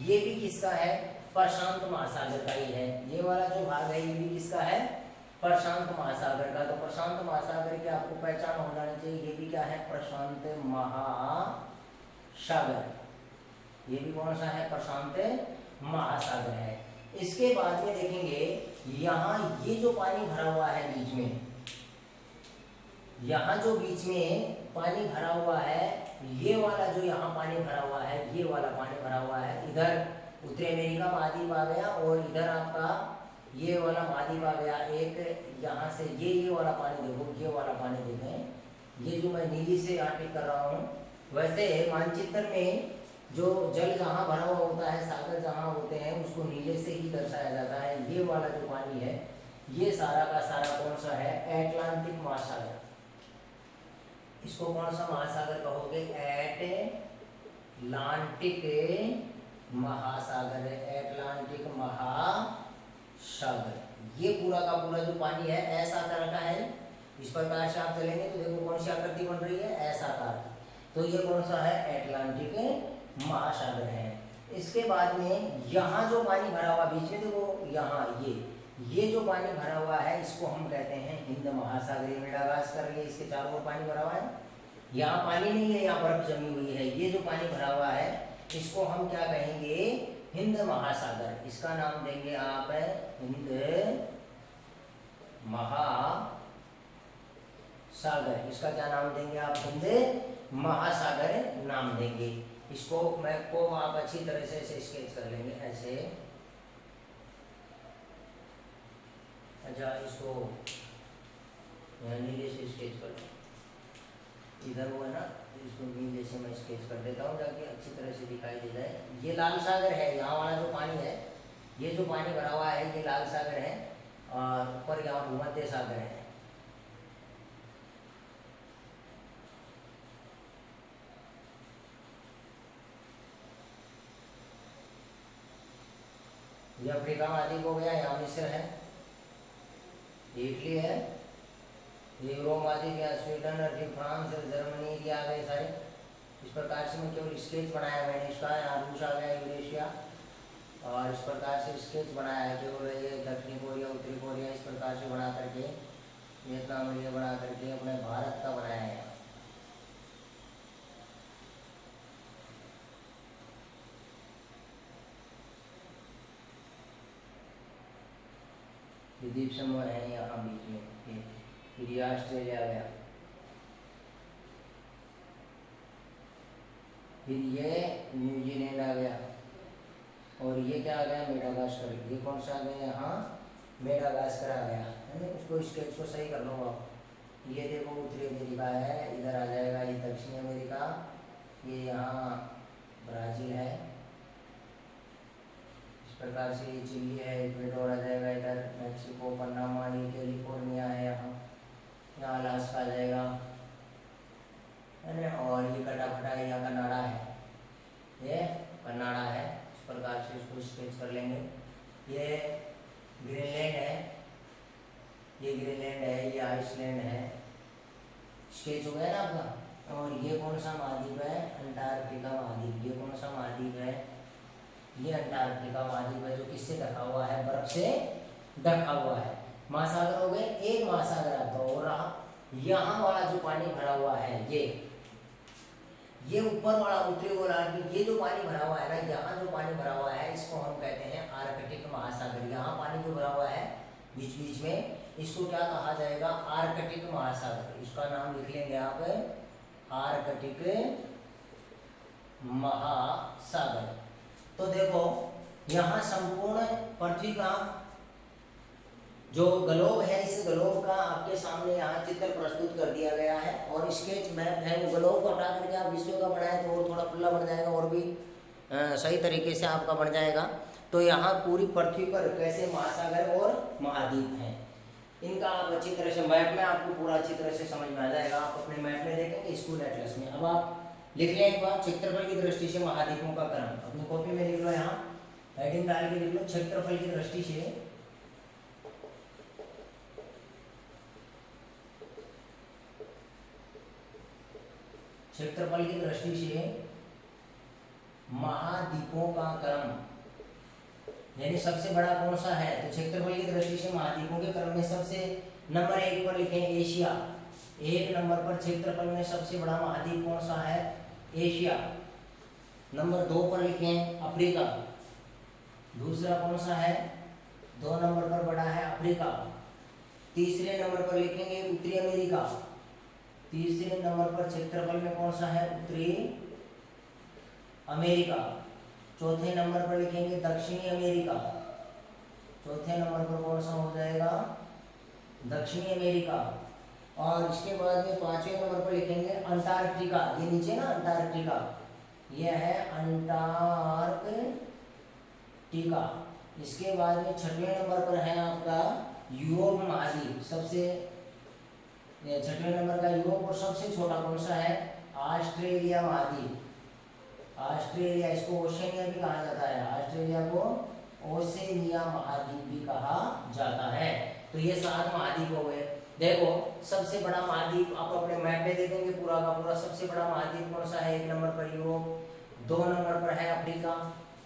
Speaker 1: ये भी किसका है, प्रशांत महासागर का ही है। ये वाला जो भाग है, ये भी किसका है, प्रशांत महासागर का। तो प्रशांत महासागर की आपको पहचान हो जानी चाहिए, ये भी क्या है, प्रशांत महासागर, ये भी कौन सा है, प्रशांत महासागर है। इसके बाद में देखेंगे यहाँ ये जो पानी भरा हुआ है बीच में, यहाँ जो बीच में पानी भरा हुआ है, ये वाला जो यहाँ पानी भरा हुआ है, ये वाला पानी भरा हुआ है, इधर उत्तरी अमेरिका महाद्वीप आ गया, और इधर आपका ये वाला महाद्वीप आ गया। एक यहाँ से ये वाला पानी देखो, ये वाला पानी देखें, ये जो मैं नीली से यहाँ टिक कर रहा हूँ, वैसे मानचित्र में जो जल जहाँ भरा हुआ होता है, सागर जहाँ होते हैं, उसको नीले से ही दर्शाया जाता है। ये वाला जो पानी है, ये सारा का सारा कौन सा है, एटलांटिक महासागर। इसको कौन सा महासागर कहोगे, एटलांटिक महासागर, एटलांटिक महासागर। ये पूरा का पूरा जो पानी है ऐसा आकार का है, इस प्रकार से आप चलेंगे तो देखो कौन सी आकृति बन रही है, ऐसा आकार। तो ये कौन सा है, एटलांटिक महासागर है। इसके बाद में यहाँ जो पानी भरा हुआ बीच में देखो, यहाँ ये जो पानी भरा हुआ है, इसको हम कहते हैं हिंद महासागर। मेडागास्कर ये इसके चारों ओर पानी भरा हुआ है, यहाँ पानी नहीं है, यहाँ बर्फ जमी हुई है। ये जो पानी भरा हुआ है, इसको हम क्या कहेंगे, हिंद महासागर। इसका नाम देंगे आप हिंद महासागर। इसका क्या नाम देंगे आप, हिंद महासागर नाम देंगे इसको। मैं को आप अच्छी तरह से ऐसे स्केच कर लेंगे, ऐसे। अच्छा, इसको नीले से स्केच कर, इधर वो है ना, इसको नीले से मैं स्केच कर देता हूँ ताकि अच्छी तरह से दिखाई दे जाए। ये लाल सागर है, यहाँ वाला जो पानी है, ये जो पानी भरा हुआ है, ये लाल सागर है, और ऊपर यहाँ भूमध्य सागर है। ये अफ्रीका महाद्वीप हो गया, यहाँ मिस्र है, इटली है, यूरोप महाद्वीप, यहाँ स्वीडन, फ्रांस, जर्मनी, ये आ गए सारे। इस प्रकार से मैं केवल स्केच बनाया मैंने इसका। यहाँ रूस आ गया, यूरेशिया, और इस प्रकार से स्केच बनाया है केवल ये दक्षिणी कोरिया, उत्तरी कोरिया, इस प्रकार से बना करके वियतनाम ये बना करके अपने भारत का बनाया है। द्वीप समूह है यहाँ बीच में, फिर ये ऑस्ट्रेलिया गया, फिर ये न्यूजीलैंड आ गया, और ये क्या आ गया, मेडागास्कर। ये कौन सा आ गया यहाँ, मेडागास्कर आ गया है ना। उसको स्केच को सही कर लो आप। ये देखो उत्तरी अमेरिका है, इधर आ जाएगा ये दक्षिणी अमेरिका, ये यहाँ ब्राज़ील है, इस प्रकार से ये चिली है, इक्वेडोर आ जाएगा, इधर मैक्सिको, पनामा, ये कैलिफोर्निया है, यहाँ अलास्का आ जाएगा है ना, और ये कटाफटा यहाँ कनाडा है, ये कनाडा है। इस प्रकार से इसको स्केच कर लेंगे। ये ग्रीनलैंड है, ये ग्रीनलैंड है, ये आइसलैंड है, स्केच हो गया ना आपका। और ये कौन सा महाद्वीप है, अंटार्कटिका महाद्वीप। ये कौन सा महाद्वीप है, ये अंटार्कटिका महाद्वीप है, जो किससे ढका हुआ है, बर्फ से ढका हुआ है। महासागर हो गए, एक महासागर आपका हो रहा, यहाँ वाला जो पानी भरा हुआ है, ये ऊपर वाला उत्तरी गोलार्ध में ये जो पानी भरा हुआ है ना, यहाँ जो पानी भरा हुआ है इसको हम कहते हैं आर्कटिक महासागर। यहाँ पानी जो भरा हुआ है बीच बीच में, इसको क्या कहा जाएगा, आर्कटिक महासागर। इसका नाम लिख लेंगे आप, आर्कटिक महासागर। तो देखो यहाँ संपूर्ण पृथ्वी का जो ग्लोब है, इस ग्लोब का आपके सामने यहाँ चित्र प्रस्तुत कर दिया गया है, और स्केच मैप है। वो ग्लोब को हटा करके आप विश्व का बनाए तो और थोड़ा खुला बन जाएगा, और भी सही तरीके से आपका बन जाएगा। तो यहाँ पूरी पृथ्वी पर कैसे महासागर और महाद्वीप हैं, इनका आप अच्छी तरह से मैप में आपको पूरा अच्छी तरह से समझ में आ जाएगा। आप अपने मैप में देखेंगे, स्कूल एटलस में। अब आप लिख लें एक बार, क्षेत्रफल की दृष्टि से महाद्वीपों का क्रम। अपनी कॉपी में लिख लो, यहाँ हेडिंग डाल के लिख लो, क्षेत्रफल की दृष्टि से क्षेत्रफल की दृष्टि से महाद्वीपों का क्रम, यानी सबसे बड़ा कौन सा है। तो क्षेत्रफल की दृष्टि से महाद्वीपों के क्रम में सबसे नंबर 1 पर लिखें एशिया। 1 नंबर पर क्षेत्रफल में सबसे बड़ा महाद्वीप कौन सा है, एशिया। नंबर 2 पर लिखें अफ्रीका। दूसरा कौन सा है, 2 नंबर पर बड़ा है अफ्रीका। तीसरे नंबर पर लिखेंगे उत्तरी अमेरिका। तीसरे नंबर पर क्षेत्रफल में कौन सा है, उत्तरी अमेरिका। चौथे नंबर पर लिखेंगे दक्षिणी अमेरिका। चौथे नंबर पर कौन सा हो जाएगा, दक्षिणी अमेरिका। और इसके बाद में 5वें नंबर पर लिखेंगे अंटार्कटिका। ये नीचे ना अंटार्कटिका, ये है अंटार्कटिका। इसके बाद में 6वें नंबर पर है आपका यूरोप महाद्वीप। सबसे 6वें नंबर का यूरोप, और सबसे छोटा कौन सा है, ऑस्ट्रेलिया महाद्वीप। ऑस्ट्रेलिया, इसको ओशनिया भी कहा जाता है, ऑस्ट्रेलिया को ओशनिया महाद्वीप भी कहा जाता है। तो ये 7 महाद्वीप हो गए। देखो सबसे बड़ा महाद्वीप आप अपने मैप में देखेंगे पूरा का पूरा, सबसे बड़ा महाद्वीप कौन सा है, 1 नंबर पर यूरोप, 2 नंबर पर है अफ्रीका,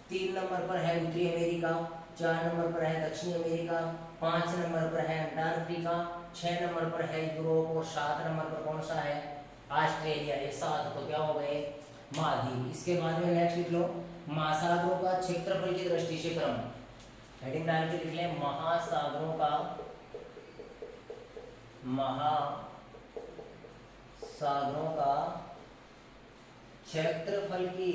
Speaker 1: 3 नंबर पर है उत्तरी अमेरिका, 4 नंबर पर है दक्षिणी अमेरिका, 5 नंबर पर है अंटार्कटिका, 6 नंबर पर है यूरोप, और 7 नंबर पर कौन सा है, ऑस्ट्रेलिया। ये 7 तो क्या हो गए, महाद्वीप। इसके बाद में नेक्स्ट लिख लो महासागरों का क्षेत्रफल की दृष्टि से क्रम। हेडिंग डाल के लिख लें महासागरों का, महासागरों का क्षेत्रफल की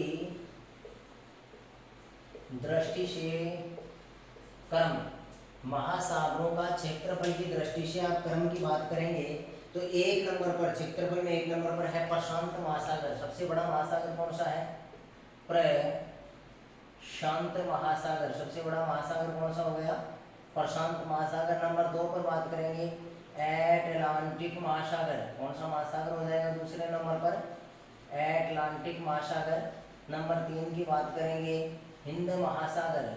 Speaker 1: दृष्टि से क्रम। महासागरों का क्षेत्रफल की दृष्टि से आप क्रम की बात करेंगे तो 1 नंबर पर क्षेत्रफल में 1 नंबर पर है प्रशांत महासागर। सबसे बड़ा महासागर कौन सा है, प्रशांत महासागर। सबसे बड़ा महासागर कौन सा हो गया, प्रशांत महासागर। नंबर 2 पर बात करेंगे एटलांटिक महासागर। कौन सा महासागर हो जाएगा दूसरे नंबर पर, एटलांटिक महासागर। नंबर 3 की बात करेंगे हिंद महासागर।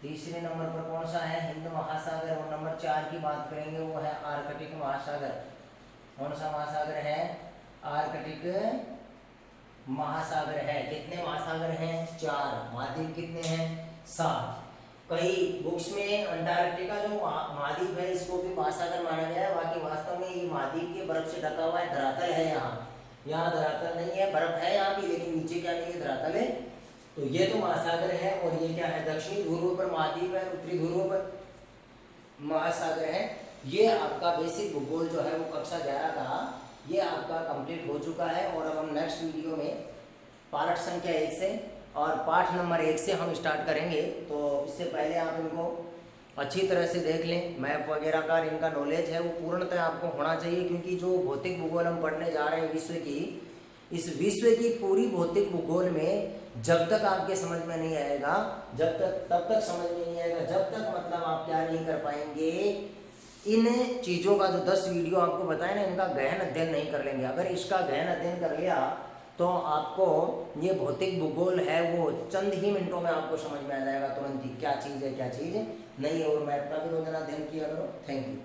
Speaker 1: तीसरे नंबर पर कौन सा है? हिंद महासागर। और नंबर 4 की बात करेंगे वो है आर्कटिक महासागर। कौन सा महासागर है? आर्कटिक महासागर है। कितने महासागर हैं? 4। महाद्वीप कितने हैं? 7। कई बुक्स में अंटार्कटिका जो महाद्वीप है इसको भी महासागर माना गया है, बाकी वास्तव में ये महाद्वीप के बर्फ से ढका हुआ है, धरातल है। यहाँ धरातल नहीं है, बर्फ है यहाँ भी, लेकिन नीचे क्या नहीं है? धरातल है। तो ये तो महासागर है। और ये क्या है? दक्षिणी ध्रुव पर महाद्वीप है, उत्तरी ध्रुव पर महासागर है। ये आपका बेसिक भूगोल जो है वो कक्षा 11 का ये आपका कंप्लीट हो चुका है। और अब हम नेक्स्ट वीडियो में पाठ संख्या 1 से और पाठ नंबर 1 से हम स्टार्ट करेंगे। तो इससे पहले आप इनको अच्छी तरह से देख लें। मैप वगैरह का इनका नॉलेज है वो पूर्णतः आपको होना चाहिए, क्योंकि जो भौतिक भूगोल हम पढ़ने जा रहे हैं विश्व की, इस विश्व की पूरी भौतिक भूगोल में जब तक आपके समझ में नहीं आएगा, तब तक समझ में नहीं आएगा, जब तक मतलब आप क्या नहीं कर पाएंगे, इन चीज़ों का जो 10 वीडियो आपको बताए ना, इनका गहन अध्ययन नहीं कर लेंगे। अगर इसका गहन अध्ययन कर लिया तो आपको ये भौतिक भूगोल है वो चंद ही मिनटों में आपको समझ में आ जाएगा तुरंत ही, क्या चीज़ है क्या चीज़ नहीं है। और मैप का भी रोजाना अध्ययन किया करो। Thank you.